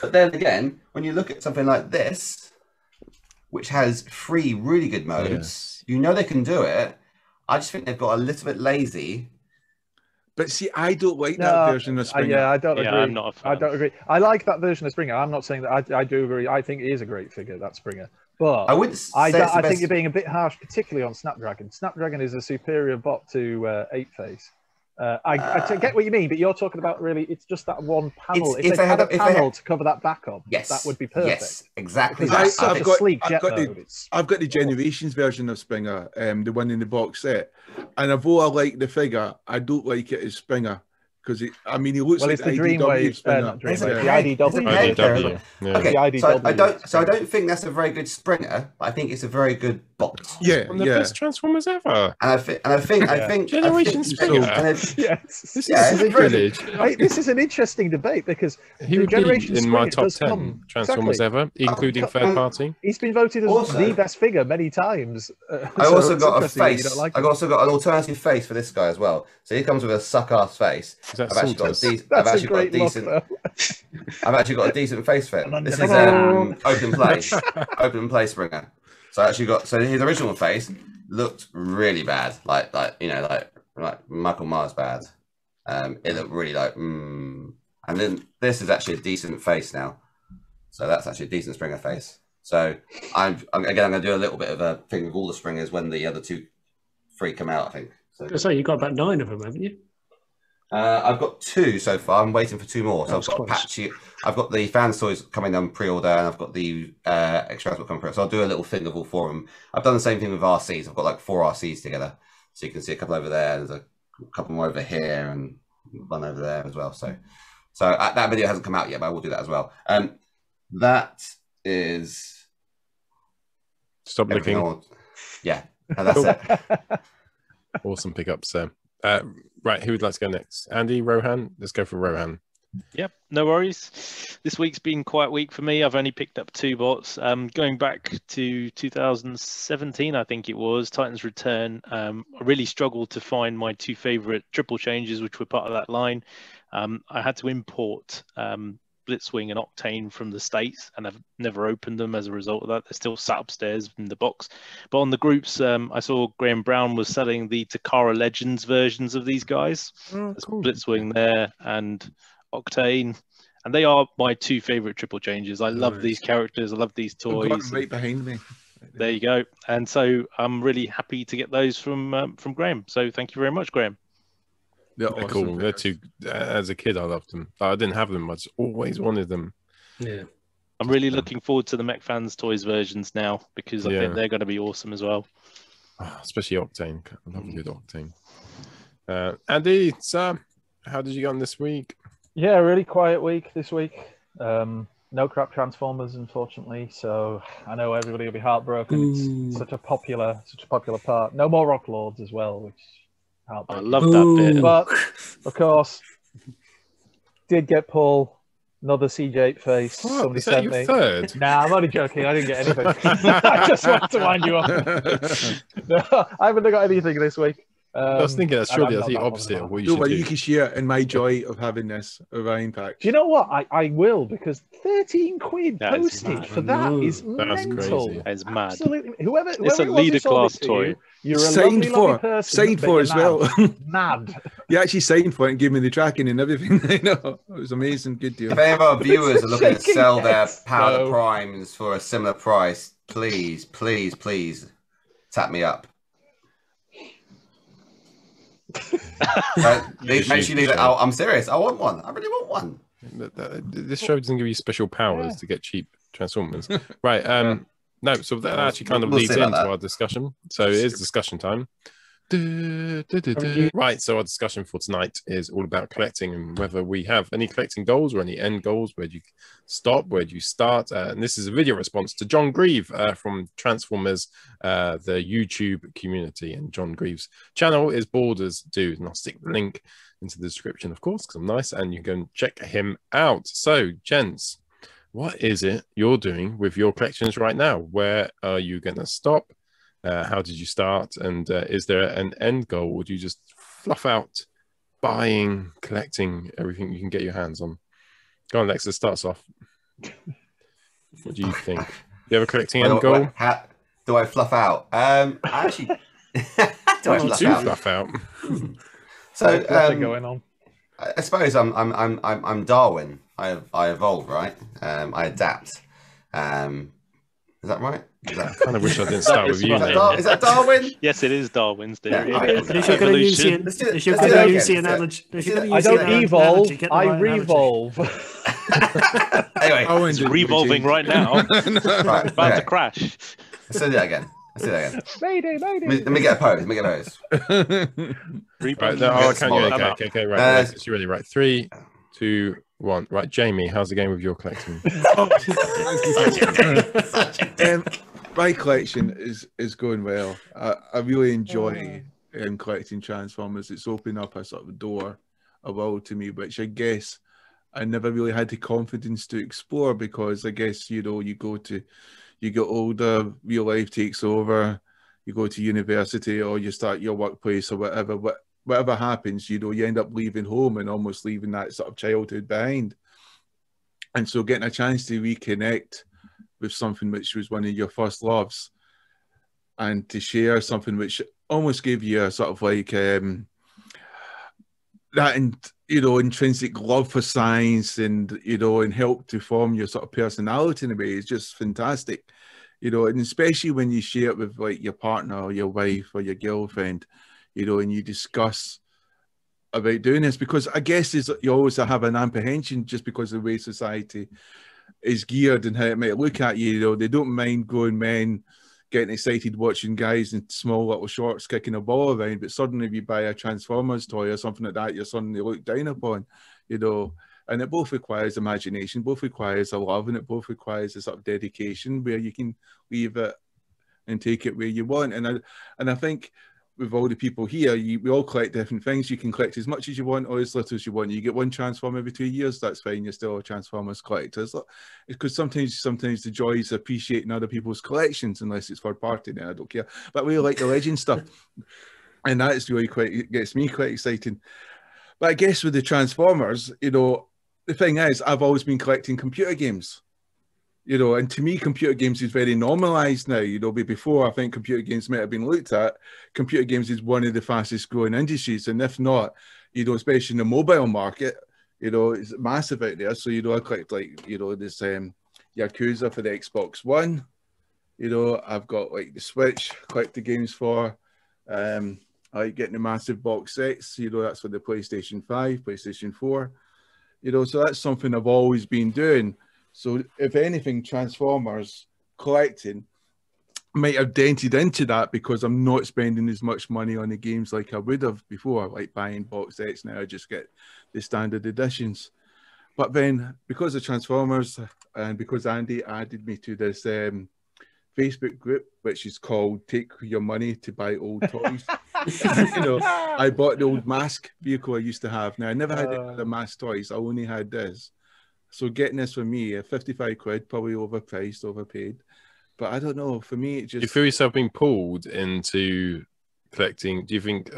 But then again, when you look at something like this, which has 3 really good modes, you know they can do it. I just think they've got a little bit lazy. But see, I don't like that version of Springer. I don't agree. I'm not a fan. I don't agree. I like that version of Springer. I'm not saying that I do agree. I think it is a great figure, that Springer. But I think you're being a bit harsh, particularly on Snapdragon. Snapdragon is a superior bot to 8-Face. I get what you mean, but you're talking about really, it's just that one panel. If they had a panel to cover that back up, that would be perfect. Yes, exactly. I've got the Generations version of Springer, the one in the box set. And although I like the figure, I don't like it as Springer. Because he looks like it's the Dreamwave Springer. The IDW. Okay, so I don't think that's a very good Springer, but I think it's a very good bot. One of the best Transformers ever. And I think Generation Springer. This is an interesting debate because he would be in my top 10 Transformers ever, including third party. He's been voted as the best figure many times. I also got a face. I also got an alternative face for this guy as well. So he comes with a suck-ass face. I've actually got a decent face for him. This is open play Springer. So I actually got his original face looked really bad, like Michael Myers bad. It looked really and then this is actually a decent face now. So that's actually a decent Springer face. So I'm gonna do a little bit of a thing with all the Springers when the other 3 come out, I think. So you've got about 9 of them, haven't you? I've got 2 so far. I'm waiting for 2 more. So I've got the fans toys coming on pre-order, and I've got the extras coming through. So I'll do a little thing of all 4 of them. I've done the same thing with RCs. I've got like 4 RCs together, so you can see a couple over there. There's a couple more over here, and one over there as well. So that video hasn't come out yet, but I will do that as well. That is. Stop looking. Yeah, that's it. Awesome pickups there. Right, who would like to go next? Andy, Rohan? Let's go for Rohan. Yep, no worries. This week's been quite a week for me. I've only picked up 2 bots. Going back to 2017, I think it was, Titan's Return. I really struggled to find my 2 favourite triple changes, which were part of that line. I had to import Blitzwing and Octane from the States, and I've never opened them as a result of that. They're still sat upstairs in the box. But on the groups, I saw Graham Brown was selling the Takara Legends versions of these guys. There's cool. Blitzwing there and Octane, and they are my 2 favorite triple changes. I love these characters. I love these toys. I've got them right behind me. There you go. And so I'm really happy to get those from Graham. So thank you very much, Graham. They're awesome. Cool. They're 2. As a kid, I loved them. I didn't have them. I just always wanted them. Yeah. I'm really looking forward to the Mech Fans Toys versions now, because I think they're going to be awesome as well. Especially Octane. I love a good Octane. Andy, how did you get on this week? Yeah, really quiet week this week. No crap Transformers, unfortunately. So I know everybody will be heartbroken. It's such a popular part. No more Rock Lords as well, which I love that bit. But of course, did get Paul Another CJ8 face. Somebody is that sent your me. third? Nah, I'm only joking. I didn't get anything. I just wanted to wind you up. No, I haven't got anything this week. I was thinking that's surely the opposite of what you should do. You can share in my joy of having this Orion pack. Do you know what? I will, because 13 quid postage for that is mental. Crazy. It's mad. Absolutely. Whoever it's a leader class toy. You're a lovely person. Signed for as well. Mad. You actually signed for it and gave me the tracking and everything. I know. It was amazing. Good deal. If any of our viewers are looking to sell their Powder Primes for a similar price, please, please, please tap me up. Make sure you leave it out. I'm serious. I want one. I really want one. This show doesn't give you special powers to get cheap Transformers. Right. No, so that actually kind of leads into our discussion. So it is discussion time. Right, so our discussion for tonight is all about collecting and whether we have any collecting goals or any end goals. Where do you stop? Where do you start? And this is a video response to John Grieve from Transformers, the YouTube community. And John Grieve's channel is Bordersdudes, and I'll stick the link into the description, of course, because I'm nice, and you can check him out. So, gents, what is it you're doing with your collections right now? Where are you going to stop? How did you start? And is there an end goal? Or do you just fluff out buying, collecting everything you can get your hands on? Go on, Lex, let's start us off. What do you think? Do you have a collecting end goal? Do I fluff out? Actually, do I fluff out? So going on. I suppose I'm Darwin. I evolve, right? I adapt. Is that right? I kind of wish I didn't start with you. Is that Darwin? Yes, it is Darwin's theory. But if you're going to use the analogy, I don't evolve, I revolve. Anyway, it's revolving right now. Right, about to crash. Let's do that again. Mayday. Let me get a pose. Right, no, can you? Okay, right. You're ready, right? 3, 2, 1. Right, Jamie, how's the game with your collecting? My collection is going well. I really enjoy collecting Transformers. It's opened up a sort of door, a world to me, which I guess I never really had the confidence to explore, because I guess, you get older, real life takes over, you go to university or you start your workplace or whatever happens, you end up leaving home and almost leaving that sort of childhood behind. And so getting a chance to reconnect with something which was one of your first loves, and to share something which almost gave you a sort of like that, intrinsic love for science, and and help to form your sort of personality in a way, is just fantastic. And especially when you share it with like your partner or your wife or your girlfriend, and you discuss about doing this, because I guess you always have an apprehension, just because of the way society is geared and how it might look at you. They don't mind grown men getting excited watching guys in small little shorts kicking a ball around, but suddenly if you buy a Transformers toy or something like that, you're suddenly looked down upon, and it both requires imagination, both requires a love, and it both requires a sort of dedication where you can leave it and take it where you want. And I think with all the people here, we all collect different things. You can collect as much as you want or as little as you want. You get one Transformer every 2 years, that's fine. You're still a Transformers collector. Because sometimes the joy is appreciating other people's collections, unless it's third party. Now I don't care. But we like the legend stuff, and that's really gets me quite exciting. But I guess with the Transformers, the thing is, I've always been collecting computer games. And to me, computer games is very normalized now. Before, I think computer games might have been looked at. Computer games is one of the fastest growing industries. And if not, especially in the mobile market, it's massive out there. So, I collect this Yakuza for the Xbox One. I've got like the Switch, collect the games for. I like getting the massive box sets. That's for the PlayStation 5, PlayStation 4. So that's something I've always been doing. So if anything, Transformers collecting might have dented into that, because I'm not spending as much money on the games like I would have before, like buying box sets. Now I just get the standard editions. But then because of Transformers, and because Andy added me to this Facebook group, which is called Take Your Money to Buy Old Toys, I bought the old mask vehicle I used to have. Now I never had the mask toys, I only had this. So getting this for me, at 55 quid, probably overpriced, overpaid. But I don't know. For me, it just... Do you feel yourself being pulled into collecting? Do you think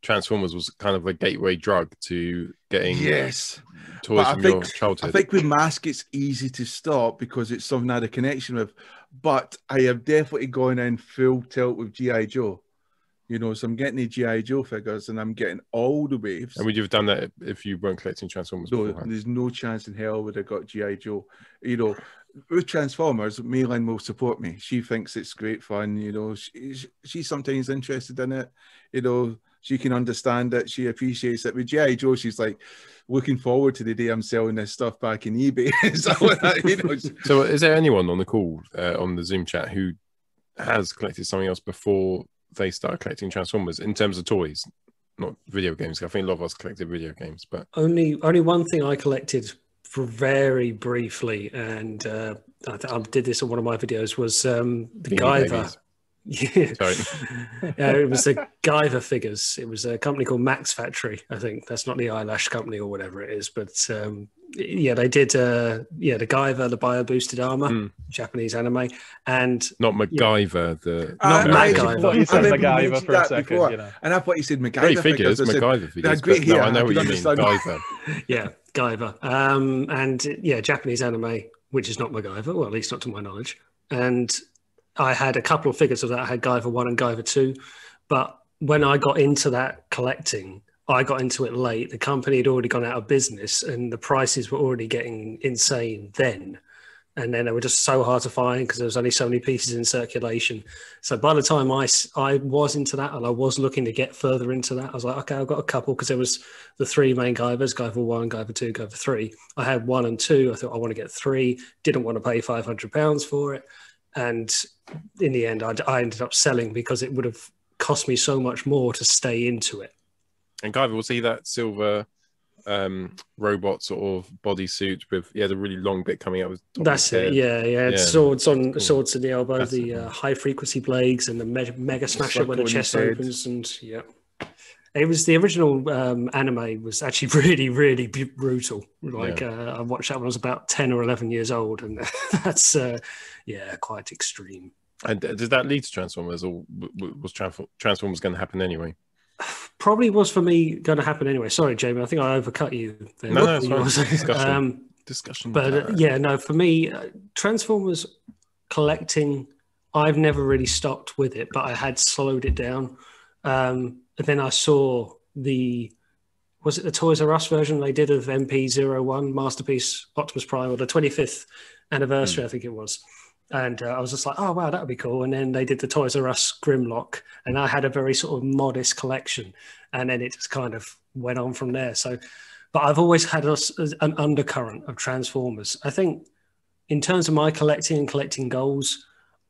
Transformers was kind of a gateway drug to getting toys from your childhood? I think with Mask, it's easy to stop because it's something I had a connection with. But I have definitely gone in full tilt with G.I. Joe. You know, so I'm getting the G.I. Joe figures and I'm getting all the waves. And would you have done that if you weren't collecting Transformers beforehand? There's no chance in hell would have got G.I. Joe. You know, with Transformers, Maylin will support me. She thinks it's great fun. You know, she's sometimes interested in it. You know, she can understand it. She appreciates it. With G.I. Joe, she's like looking forward to the day I'm selling this stuff back in eBay. So is there anyone on the call, on the Zoom chat, who has collected something else before they started collecting Transformers in terms of toys, not video games? I think a lot of us collected video games, but only one thing I collected for very briefly, and I did this on one of my videos, was the Guyver. Yeah, sorry. It was the Guyver figures. It was a company called Max Factory, I think. That's not the eyelash company or whatever it is, but yeah, they did the Guyver, the bio boosted armor, Japanese anime, and not MacGyver. Not MacGyver. You said MacGyver for a second, you know. And I thought you said MacGyver. Great figures, MacGyver figures. Great no, I know what you mean, Guyver. Yeah, Guyver. And yeah, Japanese anime, which is not MacGyver, well, at least not to my knowledge. And I had a couple of figures of that. I had Guyver 1 and Guyver 2. But when I got into that collecting, I got into it late. The company had already gone out of business and the prices were already getting insane then. And then they were just so hard to find because there was only so many pieces in circulation. So by the time I was into that and I was looking to get further into that, I was like, okay, I've got a couple, because there was the three main Guyvers, Guyver 1, Guyver 2, Guyver 3. I had 1 and 2. I thought I want to get 3. Didn't want to pay £500 for it. And in the end, I ended up selling because it would have cost me so much more to stay into it. And Guyver, was he that silver robot sort of bodysuit with, he had a really long bit coming out? That's it, yeah. Swords on swords in the elbow, that's the high frequency blades, and the mega smasher where the chest opens, and yeah. It was the original anime was actually really, really brutal. Like I watched that when I was about 10 or 11 years old, and that's quite extreme. And did that lead to Transformers, or was Transformers going to happen anyway? Probably was for me going to happen anyway. Sorry, Jamie, I think I overcut you there. No, it's fine. Discussion. But no, for me, Transformers collecting, I've never really stopped with it, but I had slowed it down. And then I saw was it the Toys R Us version they did of MP01 Masterpiece Optimus Prime, or the 25th anniversary, I think it was. And I was just like, oh, wow, that would be cool. And then they did the Toys R Us Grimlock, and I had a very sort of modest collection. And then it just kind of went on from there. So, but I've always had an undercurrent of Transformers. I think in terms of my collecting goals,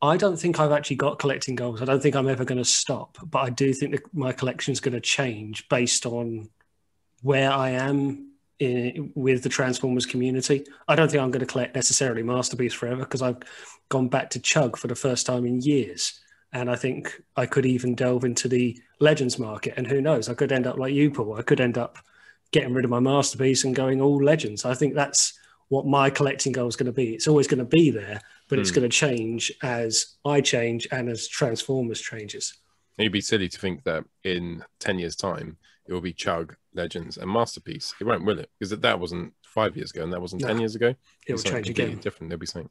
I don't think I've actually got collecting goals. I don't think I'm ever going to stop. But I do think that my collection is going to change based on where I am with the Transformers community. I don't think I'm going to collect necessarily Masterpiece forever, because I've gone back to Chug for the first time in years. And I think I could even delve into the Legends market. And who knows, I could end up like you, Paul. I could end up getting rid of my Masterpiece and going all Legends. I think that's what my collecting goal is going to be. It's always going to be there, but it's going to change as I change and as Transformers changes. It'd be silly to think that in 10 years' time, it will be Chug, Legends, and Masterpiece. It won't, will it? Because that wasn't 5 years ago, and that wasn't 10 years ago. It will change again. Different. There'll be something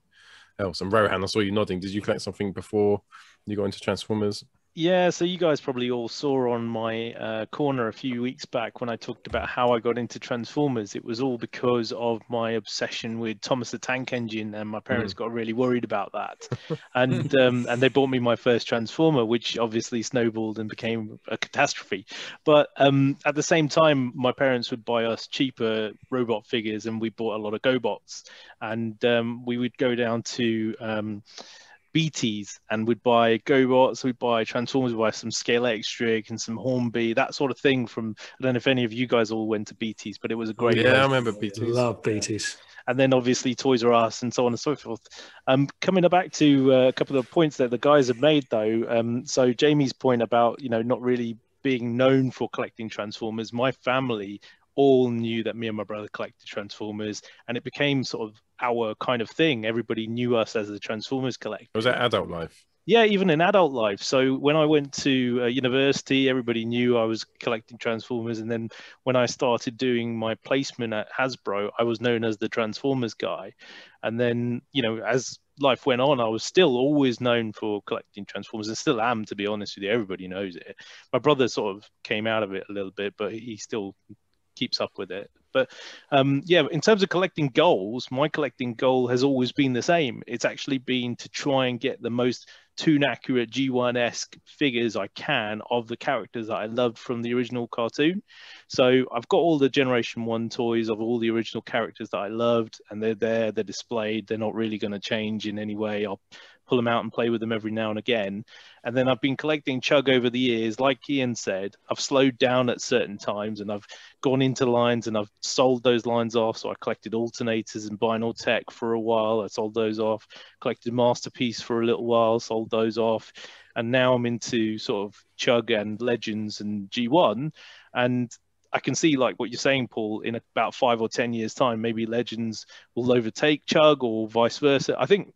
else. And Rohan, I saw you nodding. Did you collect something before you got into Transformers? Yeah, so you guys probably all saw on my corner a few weeks back when I talked about how I got into Transformers. It was all because of my obsession with Thomas the Tank Engine, and my parents got really worried about that. And they bought me my first Transformer, which obviously snowballed and became a catastrophe. But at the same time, my parents would buy us cheaper robot figures, and we bought a lot of GoBots. And we would go down to BTs and we'd buy GoBots, we'd buy Transformers, we'd buy some Scale Extric and some Hornby, that sort of thing. From, I don't know if any of you guys all went to BTs, but it was a great I remember BTs. Love BTs. And then obviously Toys R Us and so on and so forth. Coming back to a couple of points that the guys have made though. So Jamie's point about, not really being known for collecting Transformers, my family all knew that me and my brother collected Transformers, and it became sort of our kind of thing. Everybody knew us as the Transformers collector. Was that adult life? Yeah, even in adult life. So when I went to university, everybody knew I was collecting Transformers. And then when I started doing my placement at Hasbro, I was known as the Transformers guy. And then, you know, as life went on, I was still always known for collecting Transformers, and still am, to be honest with you. Everybody knows it. My brother sort of came out of it a little bit, but he still keeps up with it. But yeah, in terms of collecting goals, my collecting goal has always been the same. It's actually been to try and get the most toon accurate G1-esque figures I can of the characters that I loved from the original cartoon. So I've got all the Generation 1 toys of all the original characters that I loved, and they're there, they're displayed, they're not really going to change in any way. I'll pull them out and play with them every now and again. And then I've been collecting Chug over the years. Like Ian said, I've slowed down at certain times, and I've gone into lines and I've sold those lines off. So I collected alternators and Vinyl Tech for a while. I sold those off, collected Masterpiece for a little while, sold those off. And now I'm into sort of Chug and Legends and G1. And I can see, like what you're saying, Paul, in about 5 or 10 years time, maybe Legends will overtake Chug or vice versa. I think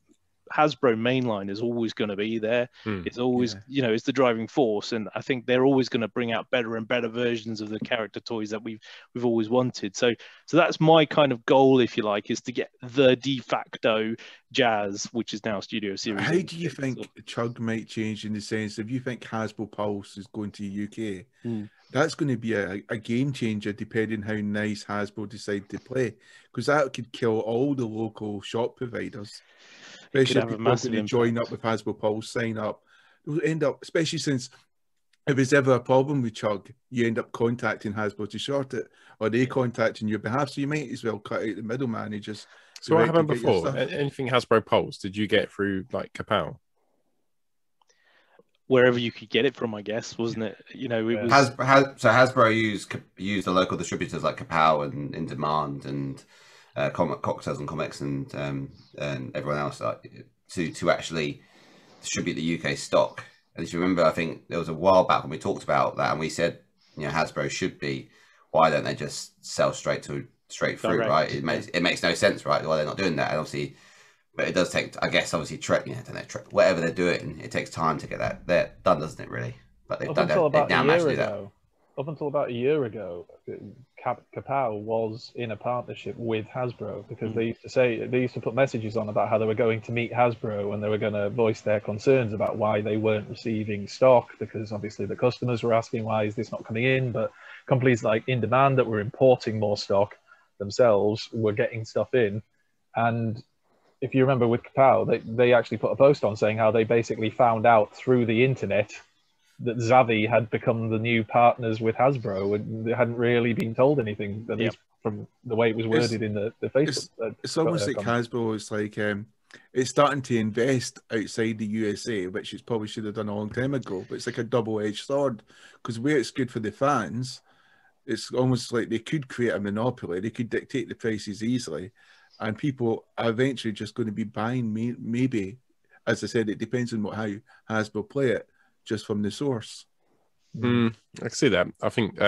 Hasbro mainline is always going to be there. It's always, you know, it's the driving force, and I think they're always going to bring out better and better versions of the character toys that we've always wanted. So that's my kind of goal, if you like, is to get the de facto Jazz, which is now Studio Series. How do you think Chug might change, in the sense, if you think Hasbro Pulse is going to the UK, that's going to be a game changer depending how nice Hasbro decide to play, because that could kill all the local shop providers. Especially if people are going to join up with Hasbro Pulse, sign up. You'll end up, especially since if there's ever a problem with Chug, you end up contacting Hasbro to sort it, or they contact on your behalf. So you might as well cut out the middleman. So what happened before? Anything Hasbro Pulse, did you get through like Kapow? Wherever you could get it from, I guess, wasn't it? You know, it was... Hasbro used the local distributors like Kapow and In Demand and Cocktails and Comics and everyone else to actually distribute the UK stock. And if you remember, I think there was a while back when we talked about that, and we said, you know, Hasbro should be. Why don't they just sell straight through, direct, right? It makes no sense, right? Why they're not doing that? And obviously, but it does take, I guess, obviously, whatever they're doing, it takes time to get that done, doesn't it? Really, but they've done that. Now managed to do that. Up until about a year ago, Kapow was in a partnership with Hasbro, because they used to put messages on about how they were going to meet Hasbro and they were going to voice their concerns about why they weren't receiving stock, because obviously the customers were asking, why is this not coming in? But companies like In Demand that were importing more stock themselves were getting stuff in. And if you remember with Kapow, they actually put a post on saying how they basically found out through the internet that Zavvi had become the new partners with Hasbro, and they hadn't really been told anything, at least from the way it was worded in the Facebook. It's almost like Hasbro is like, it's starting to invest outside the USA, which it probably should have done a long time ago, but it's like a double-edged sword, because where it's good for the fans, it's almost like they could create a monopoly, they could dictate the prices easily, and people are eventually just going to be buying, maybe, as I said, it depends on how Hasbro play it, just from the source. I can see that. I think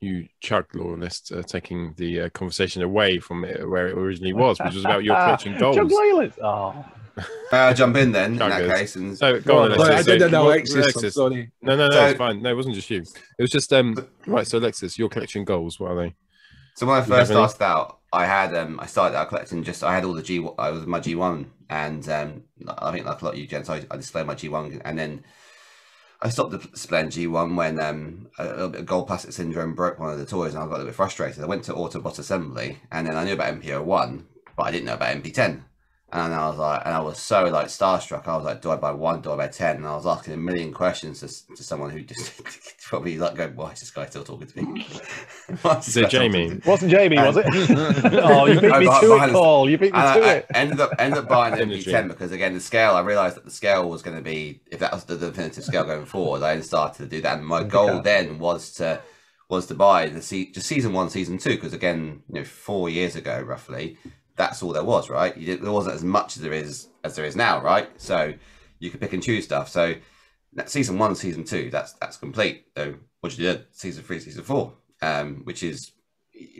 you Chug loyalists taking the conversation away from where it originally was, which was about your collecting goals. Chug loyalists. Oh. I'll jump in then, in that case. And... So, go on, Alexis. I didn't know Alexis. Sorry. No, it's fine. No, it wasn't just you. It was just, right, so Alexis, your collection goals, what are they? So when I first started out, I started out collecting I had all the I was my G1, and I think like a lot of you gents, I displayed my G1, and then I stopped displaying G1 when a little bit of gold plastic syndrome broke one of the toys, and I got a little bit frustrated. I went to Autobot Assembly, and then I knew about MP01, but I didn't know about MP10. And I was like, and I was so like starstruck. I was like, do I buy 1? Do I buy 10? And I was asking a million questions to someone who just probably like going, why is this guy still talking to me? Is it Jamie? It wasn't Jamie, was it? Oh, you beat me to it, Paul. You beat me to it. I ended up buying MP10 because again, the scale, I realized that the scale was going to be, if that was the definitive scale going forward, I then started to do that. And my goal then was to buy just season 1, season 2, because again, 4 years ago, roughly, that's all there was, right? There wasn't as much as there is now, right? So you could pick and choose stuff. So season 1, season 2, that's complete. So what you did, season 3, season 4, which is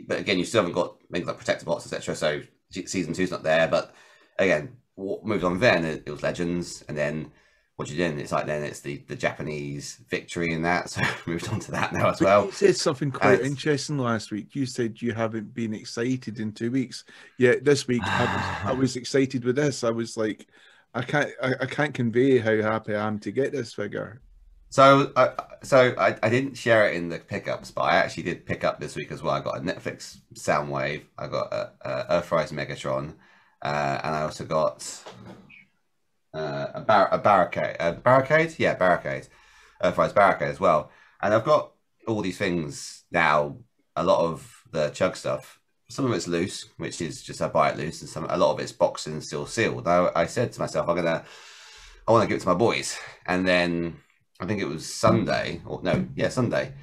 but again, you still haven't got things like protector bots, etc. So season 2's not there. But again, what moved on then? It was Legends, and then what you did? It's like then it's the Japanese victory in that. So moved on to that now as well. You said something quite interesting last week. You said you haven't been excited in 2 weeks. Yeah, this week I was excited with this. I was like, I can't convey how happy I am to get this figure. So I didn't share it in the pickups, but I actually did pick up this week as well. I got a Netflix Soundwave. I got a Earthrise Megatron, and I also got a barricade. Earthrise Barricade as well. And I've got all these things now. A lot of the Chug stuff. Some of it's loose, which is just I buy it loose, and a lot of it's boxed and still sealed. Now I said to myself, I want to give it to my boys, and then I think it was Sunday, Sunday.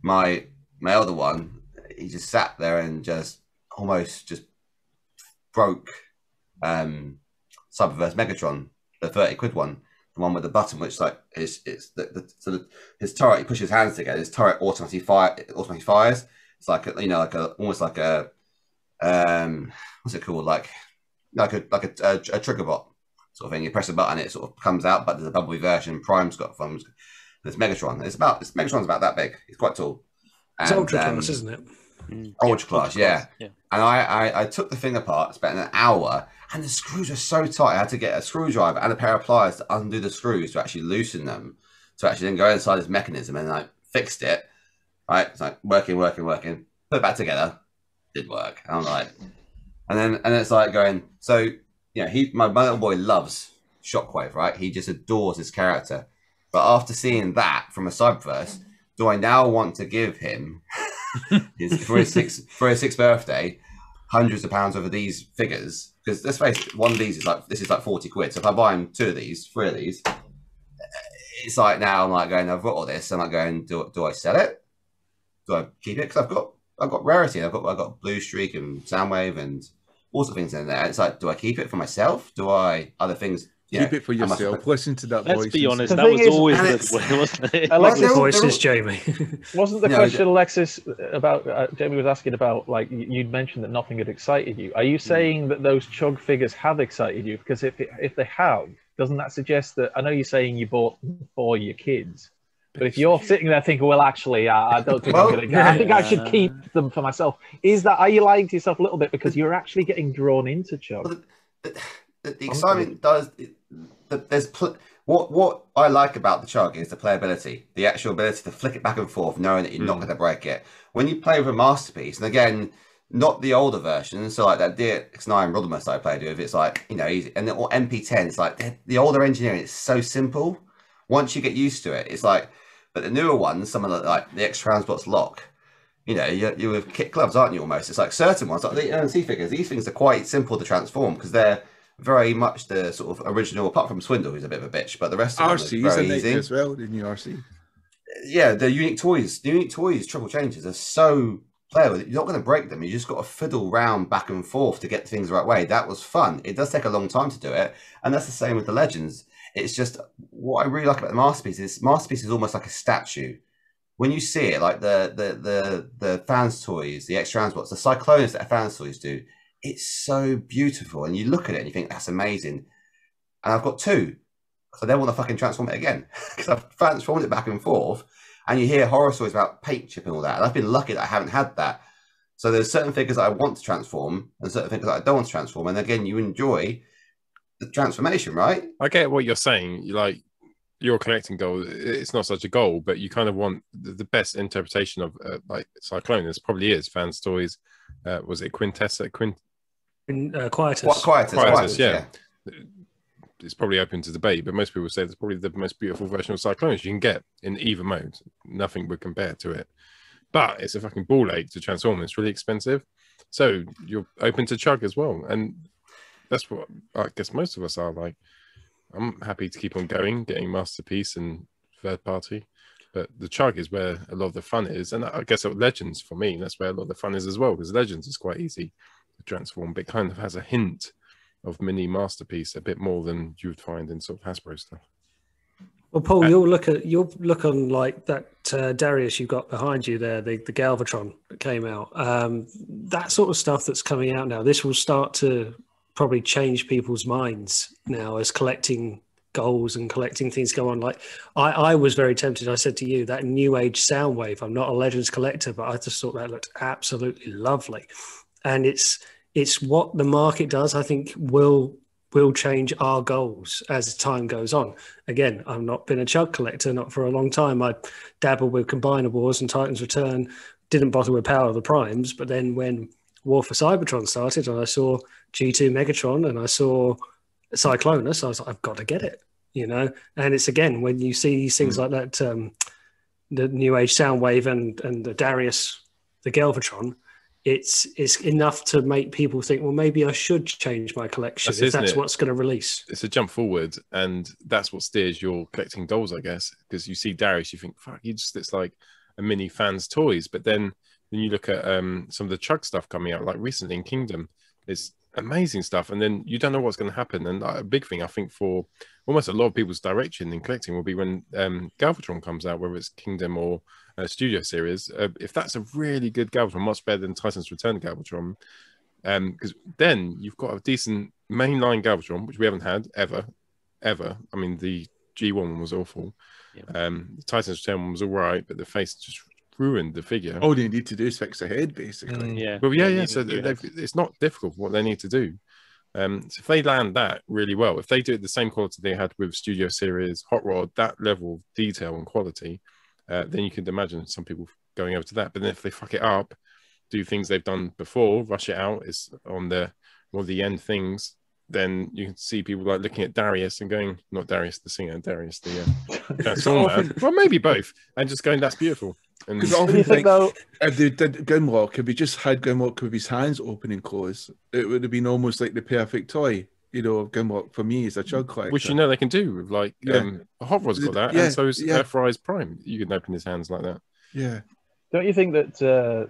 My elder one, he just sat there and just almost just broke Cyberverse Megatron, the 30 quid one, the one with the button, which like it's the sort of his turret. He pushes his hands together, his turret automatically fires. It's like almost like a what's it called? Like a trigger bot sort of thing. You press a button, it sort of comes out. But there's a bubbley version. Prime's got from this Megatron. Megatron's about that big. It's quite tall. It's ultra class, isn't it? Ultra class, yeah. And I took the thing apart, spent an hour, and the screws are so tight. I had to get a screwdriver and a pair of pliers to undo the screws to actually loosen them, to actually then go inside this mechanism, and I fixed it. Right, it's like working. Put it back together, did work. And I'm like, and then it's like going. So my little boy loves Shockwave, right? He just adores his character. But after seeing that from a Cyberverse, do I now want to give him for his sixth birthday hundreds of pounds over these figures? Because let's face it, one of these is like 40 quid. So if I buy him 2 of these, 3 of these, it's like now I'm like going, I've got all this. I'm like going, do I sell it? Do I keep it? Because I've got rarity. I've got Blue Streak and Soundwave and all sorts of things in there. It's like, do I keep it for myself? Do I other things? Keep it for yourself. Listen to that voice. Let's be honest, that was always the way, wasn't it? Alexis' voice is Jamie. Wasn't the question, Alexis, about Jamie was asking about, like, you'd mentioned that nothing had excited you. Are you saying that those Chug figures have excited you? Because if they have, doesn't that suggest that, I know you're saying you bought them for your kids, but if you're sitting there thinking, well, actually, I don't think I'm going to get, I think I should keep them for myself. Are you lying to yourself a little bit because you're actually getting drawn into Chug? Well, the excitement does. What I like about the Chug is the playability, the actual ability to flick it back and forth, knowing that you're not going to break it. When you play with a Masterpiece, and again, not the older versions, so like that DX9 Rodimus I played with, it's like easy, and or MP10, it's like the older engineering is so simple. Once you get used to it, it's like. But the newer ones, some of the X-Transbots lock, you're with kit gloves, aren't you? Almost, it's like certain ones, like the NC figures. These things are quite simple to transform because they're very much the sort of original, apart from Swindle, who's a bit of a bitch, but the rest of them are very easy as well. The new RC, yeah, the unique toys triple changes are so playable. You're not going to break them. You just got to fiddle round back and forth to get things the right way. That was fun. It does take a long time to do it, and that's the same with the Legends. It's just what I really like about the Masterpiece is almost like a statue. When you see it, like the fans toys, the X-Transbots, the Cyclones that fans toys do, it's so beautiful. And you look at it and you think that's amazing. And I've got 2, so they want to fucking transform it again because I've transformed it back and forth. And you hear horror stories about paint chip and all that. And I've been lucky that I haven't had that. So there's certain figures that I want to transform and certain figures that I don't want to transform. And again, you enjoy the transformation, right? I get what you're saying. Your collecting goal, it's not such a goal, but you kind of want the best interpretation of like Cyclone. This probably is fans toys. Was it Quintessa? Quietus, yeah. It's probably open to debate, but most people say it's probably the most beautiful version of Cyclones you can get in either mode. Nothing would compare to it, but it's a fucking ball ache to transform. It's really expensive, so you're open to Chug as well, and that's what I guess most of us are like. I'm happy to keep on going, getting Masterpiece and third party, but the Chug is where a lot of the fun is, and I guess Legends for me, that's where a lot of the fun is as well, because Legends is quite easy to transform, but it kind of has a hint of mini Masterpiece a bit more than you would find in sort of Hasbro stuff. Well, Paul, you'll look on like that Darius you got behind you there, the Galvatron that came out. That sort of stuff that's coming out now. This will start to probably change people's minds now as collecting goals and collecting things go on. Like I was very tempted. I said to you that Newage Soundwave. I'm not a Legends collector, but I just thought that looked absolutely lovely. And it's what the market does. I think will change our goals as time goes on. Again, I've not been a chug collector, not for a long time. I dabbled with Combinables and Titan's Return, didn't bother with Power of the Primes, but then when War for Cybertron started and I saw G2 Megatron and I saw Cyclonus, I was like, I've got to get it, you know? And it's, again, when you see these things like that, the Newage Soundwave and the Darius, the Galvatron, it's enough to make people think, well, maybe I should change my collection if that's what's going to release. It's a jump forward, and that's what steers your collecting goals, I guess, because you see Darius, you think, fuck, it's like a mini Fans Toys. But then when you look at some of the chug stuff coming out, like recently in Kingdom, it's amazing stuff, and then you don't know what's going to happen. And a big thing, I think, for almost a lot of people's direction in collecting will be when Galvatron comes out, whether it's Kingdom or Studio Series. If that's a really good Galvatron, much better than Titan's Return Galvatron, because then you've got a decent mainline Galvatron, which we haven't had ever. I mean, the G1 one was awful. Yeah. The Titan's Return one was all right, but the face just ruined the figure. All they need to do is fix the head, basically. Yeah. Well, yeah. So it's not difficult what they need to do. So if they land that really well, if they do it the same quality they had with Studio Series, Hot Rod, that level of detail and quality, then you could imagine some people going over to that. But then if they fuck it up, do things they've done before, rush it out, is on the one of the end things, then you can see people like looking at Darius and going, not Darius the singer, Darius the transformer, well, maybe both, and just going, that's beautiful. Because I often think if they did Grimlock, if we just had Grimlock with his hands open and closed, it would have been almost like the perfect toy, you know, of Grimlock for me as a chug collector. Which, you know, they can do with like Hot Rod's got that, and so is Airfry's Prime. You can open his hands like that. Yeah. Don't you think that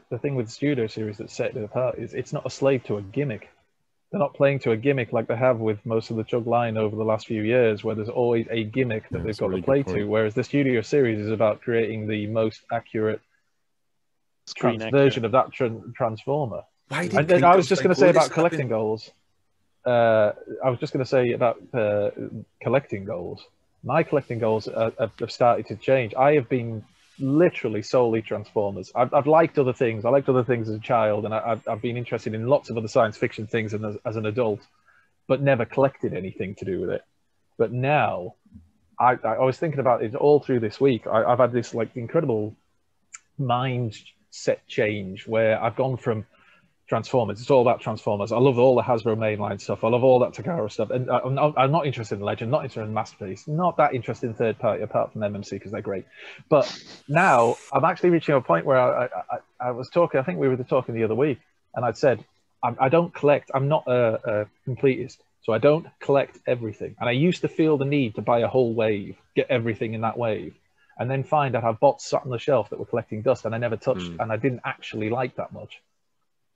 the thing with the Studio Series that set it apart is it's not a slave to a gimmick? They're not playing to a gimmick like they have with most of the chug line over the last few years, where there's always a gimmick that they've got to play to, whereas the Studio Series is about creating the most accurate version of that transformer. I was just going to say about collecting goals. My collecting goals have started to change. I have been literally solely Transformers. I've liked other things. I liked other things as a child, and I've been interested in lots of other science fiction things as an adult, but never collected anything to do with it. But now, I was thinking about it all through this week. I've had this like incredible mindset change where I've gone from Transformers. It's all about Transformers. I love all the Hasbro mainline stuff. I love all that Takara stuff. And I'm not interested in Legend, not interested in Masterpiece, not that interested in third party apart from MMC because they're great. But now I'm actually reaching a point where I was talking, I think we were talking the other week, and I'd said, I don't collect, I'm not a completist, so I don't collect everything. And I used to feel the need to buy a whole wave, get everything in that wave, and then find I'd have bots sat on the shelf that were collecting dust and I never touched, and I didn't actually like that much.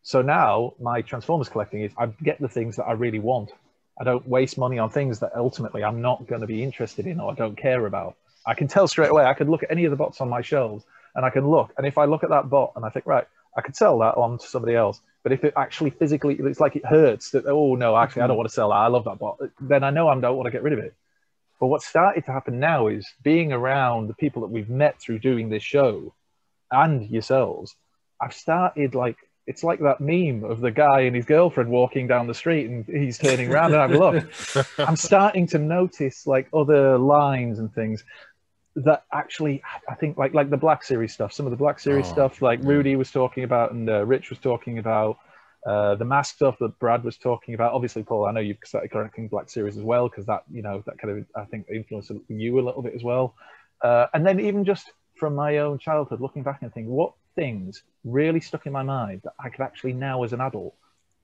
So now my Transformers collecting is I get the things that I really want. I don't waste money on things that ultimately I'm not going to be interested in or I don't care about. I can tell straight away. I could look at any of the bots on my shelves and I can look. And if I look at that bot and I think, right, I could sell that on to somebody else. But if it actually physically, it's like it hurts that, oh no, actually I don't want to sell that. I love that bot. Then I know I don't want to get rid of it. But what's started to happen now is being around the people that we've met through doing this show and yourselves, I've started like, it's like that meme of the guy and his girlfriend walking down the street and he's turning around and I'm look. I'm starting to notice like other lines and things that actually, I think like the Black Series stuff, some of the Black Series stuff like Rudy was talking about and Rich was talking about, the mask stuff that Brad was talking about. Obviously, Paul, I know you've started collecting Black Series as well because that, you know, that kind of, I think, influenced you a little bit as well. And then even just from my own childhood, looking back and thinking, what things really stuck in my mind that I could actually now as an adult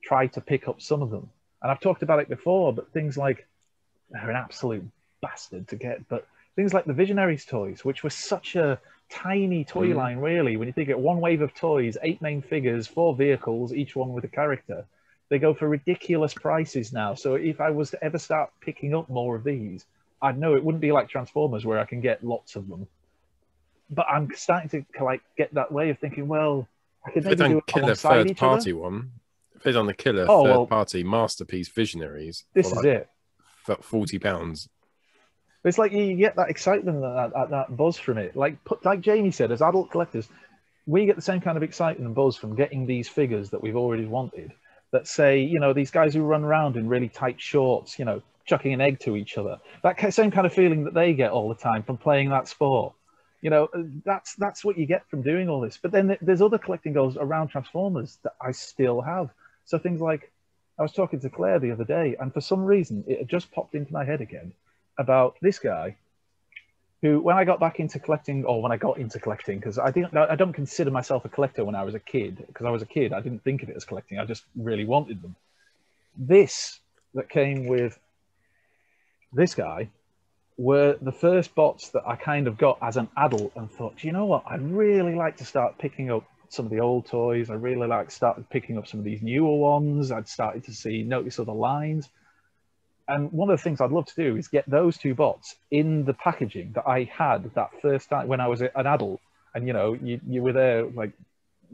try to pick up some of them. And I've talked about it before, but things like, they're an absolute bastard to get, but things like the Visionaries toys, which was such a tiny toy line really, when you think of one wave of toys, 8 main figures, 4 vehicles, each one with a character, they go for ridiculous prices now. So if I was to ever start picking up more of these, I know it wouldn't be like Transformers where I can get lots of them, but I'm starting to like get that way of thinking, well, I could maybe do it alongside each other. If they'd done the killer third party masterpiece Visionaries, this is it. For £40. It's like you get that excitement, that buzz from it. Like Jamie said, as adult collectors, we get the same kind of excitement and buzz from getting these figures that we've already wanted. That say, you know, these guys who run around in really tight shorts, you know, chucking an egg to each other. That same kind of feeling that they get all the time from playing that sport. You know, that's what you get from doing all this. But then there's other collecting goals around Transformers that I still have. So things like, I was talking to Claire the other day, and for some reason, it had just popped into my head again about this guy who, when I got back into collecting, or when I got into collecting, because I don't consider myself a collector when I was a kid, because I was a kid, I didn't think of it as collecting, I just really wanted them. This that came with this guy were the first bots that I kind of got as an adult and thought, you know what, I'd really like to start picking up some of the old toys. I really started picking up some of these newer ones. I'd started to notice other lines. And one of the things I'd love to do is get those two bots in the packaging that I had that first time when I was an adult. And, you know, you were there, like,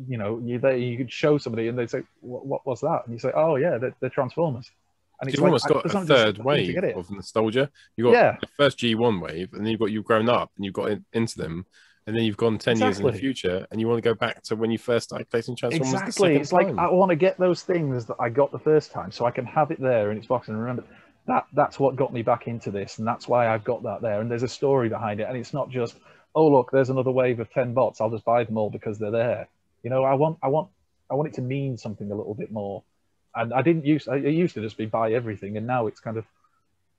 you know, you could show somebody and they'd say, what was that? And you say, oh, yeah, they're Transformers. And you've almost got a third wave of nostalgia. You've got the first G1 wave, and then you've grown up and you've got into them. And then you've gone 10 years in the future and you want to go back to when you first started collecting Transformers. Exactly. It's like, I want to get those things that I got the first time so I can have it there in its box and remember that's what got me back into this. And that's why I've got that there. And there's a story behind it. And it's not just, oh, look, there's another wave of 10 bots. I'll just buy them all because they're there. You know, I want it to mean something a little bit more. And I used to just be buy everything. And now it's kind of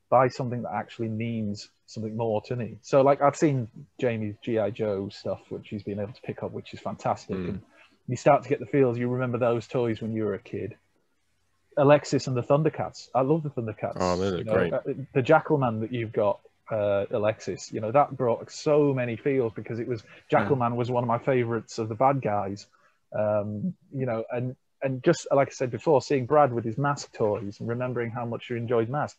buy something that actually means something more to me. So like I've seen Jamie's G.I. Joe stuff, which he's been able to pick up, which is fantastic. And you start to get the feels. You remember those toys when you were a kid. Alexis and the Thundercats. I love the Thundercats. Oh, they're great. The Jackalman that you've got, Alexis, you know, that brought so many feels because it was Jackalman was one of my favorites of the bad guys. You know, and just like I said before, seeing Brad with his Mask toys and remembering how much you enjoyed Mask,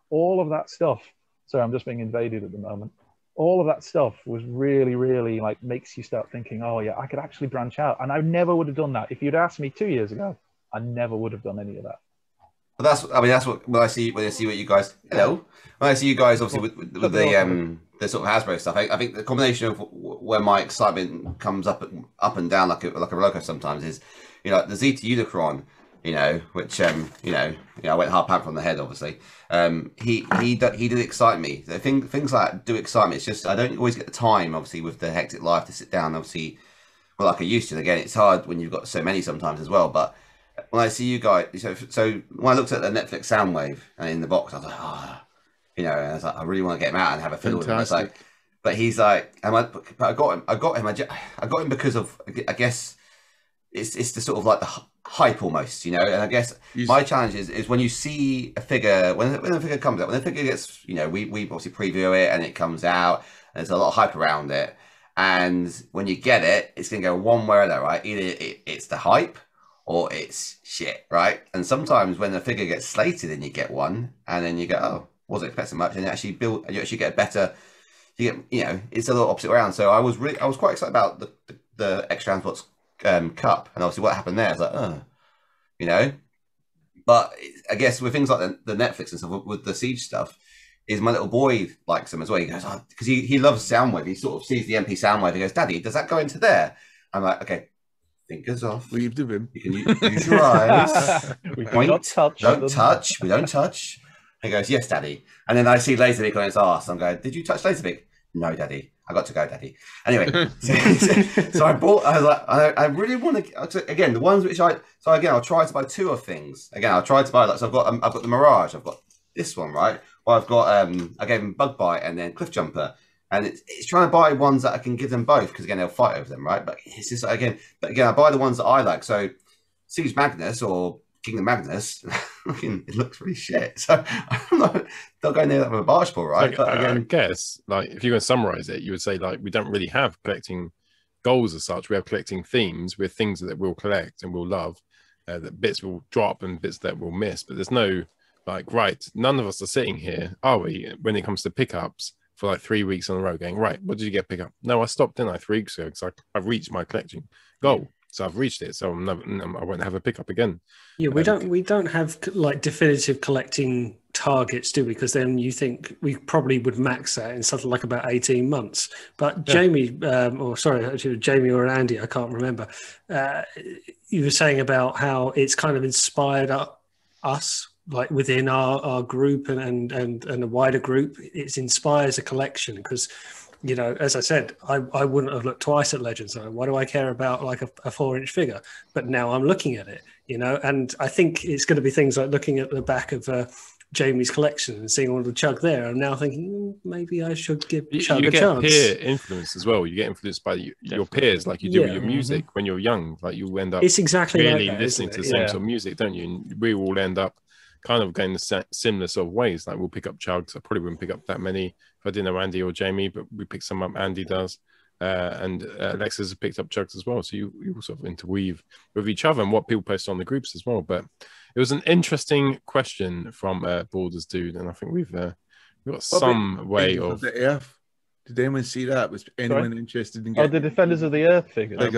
all of that stuff. Sorry, I'm just being invaded at the moment. All of that stuff was really, really like makes you start thinking, oh yeah, I could actually branch out. And I never would have done that. If you'd asked me 2 years ago, I never would have done any of that. But that's what when I see what you guys, when I see you guys obviously with the sort of Hasbro stuff, I think the combination of where my excitement comes up and down like a roller coaster sometimes is, you know, the Zeta Unicron, you know, which I went hard pant from the head, obviously. He did excite me. Things like that do excite me. It's just I don't always get the time, obviously, with the hectic life to sit down, obviously, well, like I used to. And again, it's hard when you've got so many sometimes as well. But when I see you guys, so when I looked at the Netflix Soundwave and in the box, I was like, you know, and I was like, I really want to get him out and have a fiddle with him. It's like, but he's like, but I got him because of, I guess it's the sort of like the hype almost, you know. And I guess my challenge is when you see a figure, when a figure comes out, when the figure gets, you know, we obviously preview it and it comes out, and there's a lot of hype around it. And when you get it, it's going to go one way or the other, right? Either it's the hype or it's shit, right? And sometimes when the figure gets slated and you get one, and then you go, oh, wasn't expecting much, and you actually get a better, you know, it's a little opposite around. So I was quite excited about the Extra Transports Cup, and obviously what happened there, I was like, you know. But I guess with things like the Netflix and stuff, with the Siege stuff, is my little boy likes them as well. He goes, because he loves Soundwave. He sort of sees the MP Soundwave. He goes, Daddy, does that go into there? I'm like, okay, fingers off. Leave the room. You can use your eyes. We don't touch. Don't touch. We don't touch. He goes, yes, Daddy. And then I see Laserbeak on his arse. I'm going, did you touch Laserbeak? No, Daddy. I got to go, Daddy. Anyway, so I bought. I was like, I really want to. Again, the ones which I'll try to buy two of things. Again, I'll try to buy so I've got the Mirage. I've got this one, right? Well, I've got I gave him Bug Bite and then Cliff Jumper, and it's trying to buy ones that I can give them both because again they'll fight over them, right? But it's just again, I buy the ones that I like. So Siege Magnus or Kingdom Magnus, it looks really shit. So I'm not going near that with a barge ball, right? So, but again, I guess like if you're going to summarize it, you would say like we don't really have collecting goals as such. We have collecting themes with things that we'll collect and we'll love, that bits will drop and bits that we'll miss. But there's no like, right, none of us are sitting here, are we, when it comes to pickups for like 3 weeks in a row going, right, what did you get pick up? No, I stopped, didn't I, 3 weeks ago because I've reached my collection goal. So I've reached it. So I won't have a pickup again. Yeah, we don't have like definitive collecting targets, do we? Because then you think we probably would max that in something like about 18 months. But Jamie, Jamie or Andy, I can't remember. You were saying about how it's kind of inspired us, like within our group and a wider group. It inspires a collection because, you know, as I said, I wouldn't have looked twice at Legends. Why do I care about like a 4-inch figure? But now I'm looking at it, you know, and I think it's going to be things like looking at the back of Jamie's collection and seeing all the Chug there. I'm now thinking maybe I should give Chug a chance. You get peer influence as well. You get influenced by your peers, like you do with your music when you're young. Like you end up it's exactly really like that, listening to the same sort of music, don't you? And we all end up kind of going the similar sort of ways. Like we'll pick up Chugs. I probably wouldn't pick up that many if I didn't know Andy or Jamie, but we pick some up. Andy does. And Alexis has picked up Chugs as well. So you sort of interweave with each other and what people post on the groups as well. But it was an interesting question from Bordersdudes, and I think we've got some way of the Earth. Did anyone see that? Was anyone interested in getting... the Defenders of the Earth figures? I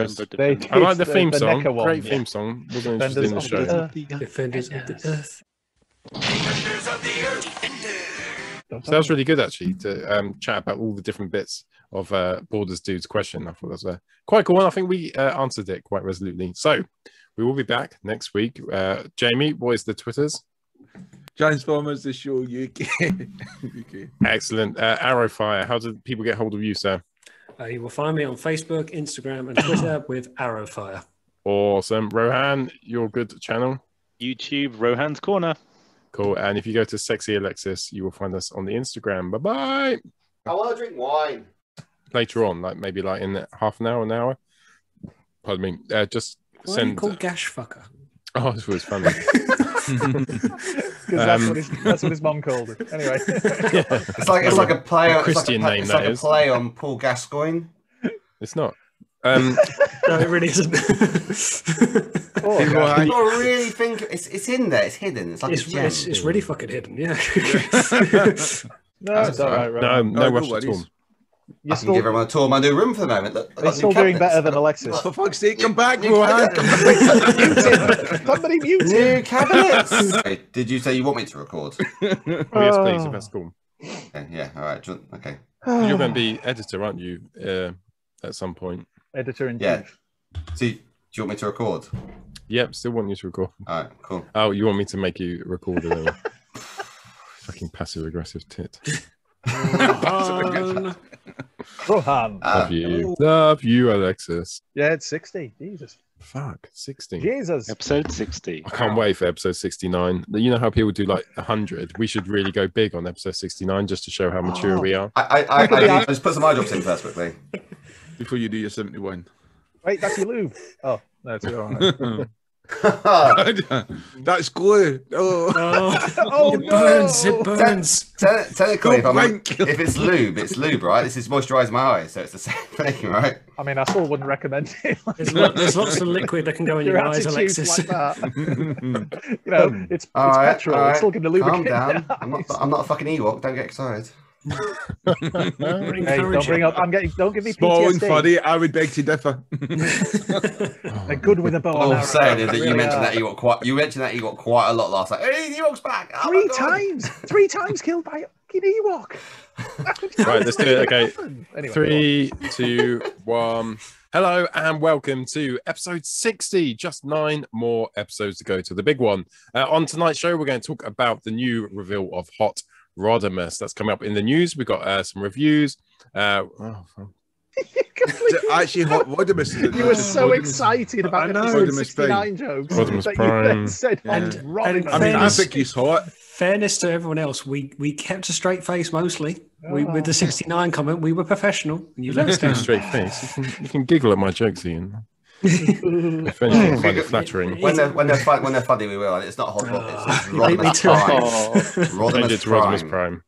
like the theme song. Great theme song. Wasn't interested in the show. Defenders of the Earth. Defenders of the Earth. So that was really good, actually, to chat about all the different bits of Bordersdudes' question. I thought that was quite cool, and I think we answered it quite resolutely. So we will be back next week. Jamie, what is the Twitters? Transformers, the show, UK. Excellent. Arrowfire, how do people get hold of you, sir? You will find me on Facebook, Instagram, and Twitter with Arrowfire. Awesome. Rohan, your good channel? YouTube, Rohan's Corner. Cool. And if you go to Sexy Alexis, you will find us on the Instagram. Bye-bye. I want to drink wine. Later on, like maybe like in half an hour. Pardon me. Just Why are you called Gash Fucker? Oh, this was funny. Because that's what his mum called it. Anyway, it's like a play on Christian name. It's like a play on Paul Gascoigne. It's not. No, it really isn't. People really think it's in there. It's hidden. It's like it's really fucking hidden. Yeah. No, it's all right. No rush at all. I can give everyone a tour of my new room for the moment. Look, they're still doing better than Alexis. For fuck's sake, come back, Rohan. Somebody mute new cabinets. Did you say you want me to record? Yes, please. If that's cool. Okay, yeah. All right. Okay. You're going to be editor, aren't you? At some point. Editor in chief. Yeah. So, do you want me to record? Yep. Still want you to record. All right. Cool. Oh, you want me to make you record it? Fucking passive aggressive tit. Rohan. Love you, Alexis. Yeah, it's 60. Jesus. Fuck, 60. Jesus. Episode 60. I can't wait for episode 69. You know how people do like 100? We should really go big on episode 69 just to show how mature we are. I just put some eye drops in first quickly. Before you do your 71. Wait, that's your lube. Oh, no, it's all right. That's glue. It burns. It burns. Technically, if it's lube, right? This is moisturising my eyes, so it's the same thing, right? I mean, I still wouldn't recommend it. There's lots of liquid that can go in your eyes, Alexis. Like that. You know, it's petrol. Right. It's still going to lubricate. Calm down. I'm not a fucking Ewok. Don't get excited. Hey, don't bring up. Don't give me PTSD. Small and funny. I would beg to differ. They're good with a bow. All I'm saying is that you mentioned that you got quite a lot last night. Hey, the Ewok's back. Three times killed by a fucking Ewok. Right, let's do it. Okay, anyway, 3, 2, 1. Hello and welcome to episode 60. Just 9 more episodes to go to the big one. On tonight's show, we're going to talk about the new reveal of Hot Rodimus. That's coming up in the news. We've got some reviews. Actually, Hot Rodimus. You were so excited about episode 69 jokes. Rodimus Prime. Said, Rodimus. I mean, I think he's hot. Fairness to everyone else, we kept a straight face mostly. With the 69 comment, we were professional. You let us down. Straight face. You can giggle at my jokes, Ian. If anything, I find it flattering. When they're funny, we will. It's not Hot Rod. It's Rodimus Prime.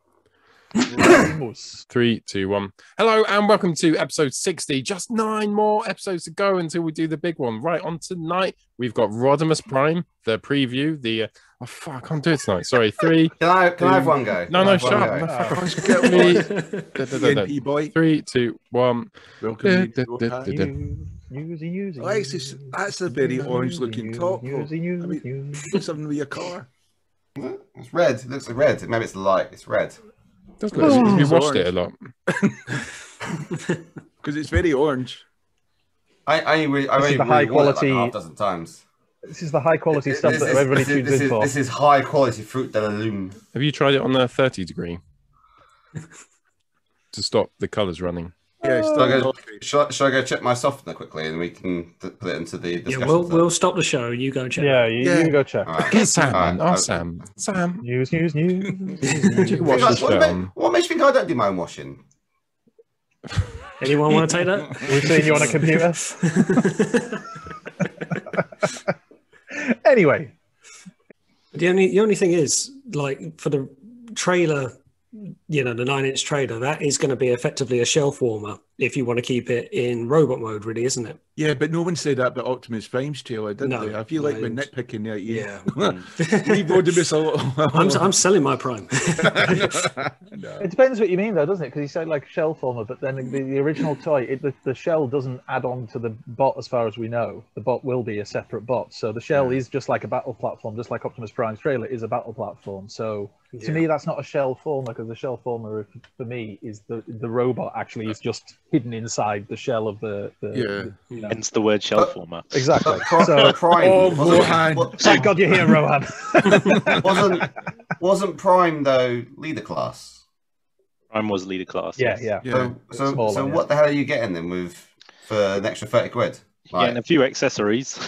Rodimus Prime. 3, 2, 1. Hello and welcome to episode 60. Just 9 more episodes to go until we do the big one. Right on tonight, we've got Rodimus Prime, the preview, the Oh fuck! I can't do it tonight. Sorry. 3. Can I have one go? No, shut up. PNP boy. 3, 2, 1. Welcome. Alexis, that's a very orange-looking top. I mean, do something with your car. It's red. It looks like red. Maybe it's the light. It's red. It does look like you washed it a lot. Because it's very orange. I really high quality. Like half a dozen times. This is the high quality stuff that everybody tunes in for. This is high quality fruit de la lune. Have you tried it on a 30 degree to stop the colours running? Yeah. Shall I go check my softener quickly, and we can put it into the discussion? Yeah, we'll stop the show. You go check. Yeah, you go check. Right. Get Sam. Right. Sam. News. You can watch this film. What makes you think I don't do my own washing? Anyone want to take that? We've seen you on a computer. Anyway, the only thing is, like, for the trailer, the 9-inch trailer, that is going to be effectively a shelf warmer if you want to keep it in robot mode, really, isn't it? Yeah, but no one said that about Optimus Prime's trailer, did they? I feel like we're nitpicking there. Yeah. Leave Rodimus alone. I'm selling my Prime. No. it depends what you mean, though, doesn't it? Because you say like shell former, but then the original toy, the shell doesn't add on to the bot as far as we know. The bot will be a separate bot. So the shell is just like a battle platform, just like Optimus Prime's trailer is a battle platform. So to me, that's not a shell former, because the shell former, for me, is the robot actually is just hidden inside the shell of the Hence the word shell former. Exactly. So Prime. Thank God you're here, Rohan. wasn't Prime though leader class? Prime was leader class. Yeah. So what the hell are you getting then for an extra 30 quid? Yeah, and a few accessories,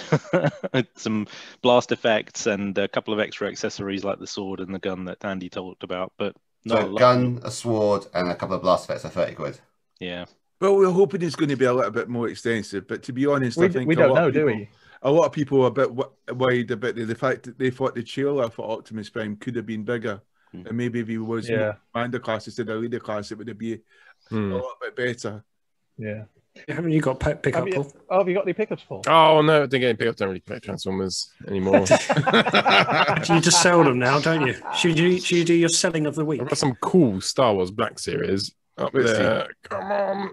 some blast effects, and a couple of extra accessories like the sword and the gun that Andy talked about. But not a gun, a sword, and a couple of blast effects are 30 quid. Yeah. Well, we're hoping it's going to be a little bit more extensive, but to be honest, I think we don't know, do we? A lot of people are a bit worried about the fact that they thought the trailer for Optimus Prime could have been bigger, and maybe if he was commander class instead of leader class, it would be a lot bit better. Yeah. Haven't you got pickup, Paul? Have you got any pickups, Paul? Oh no, I didn't get any pickups. Don't really collect Transformers anymore. You just sell them now, don't you? Should you do your selling of the week? I've got some cool Star Wars Black Series up there. Come on.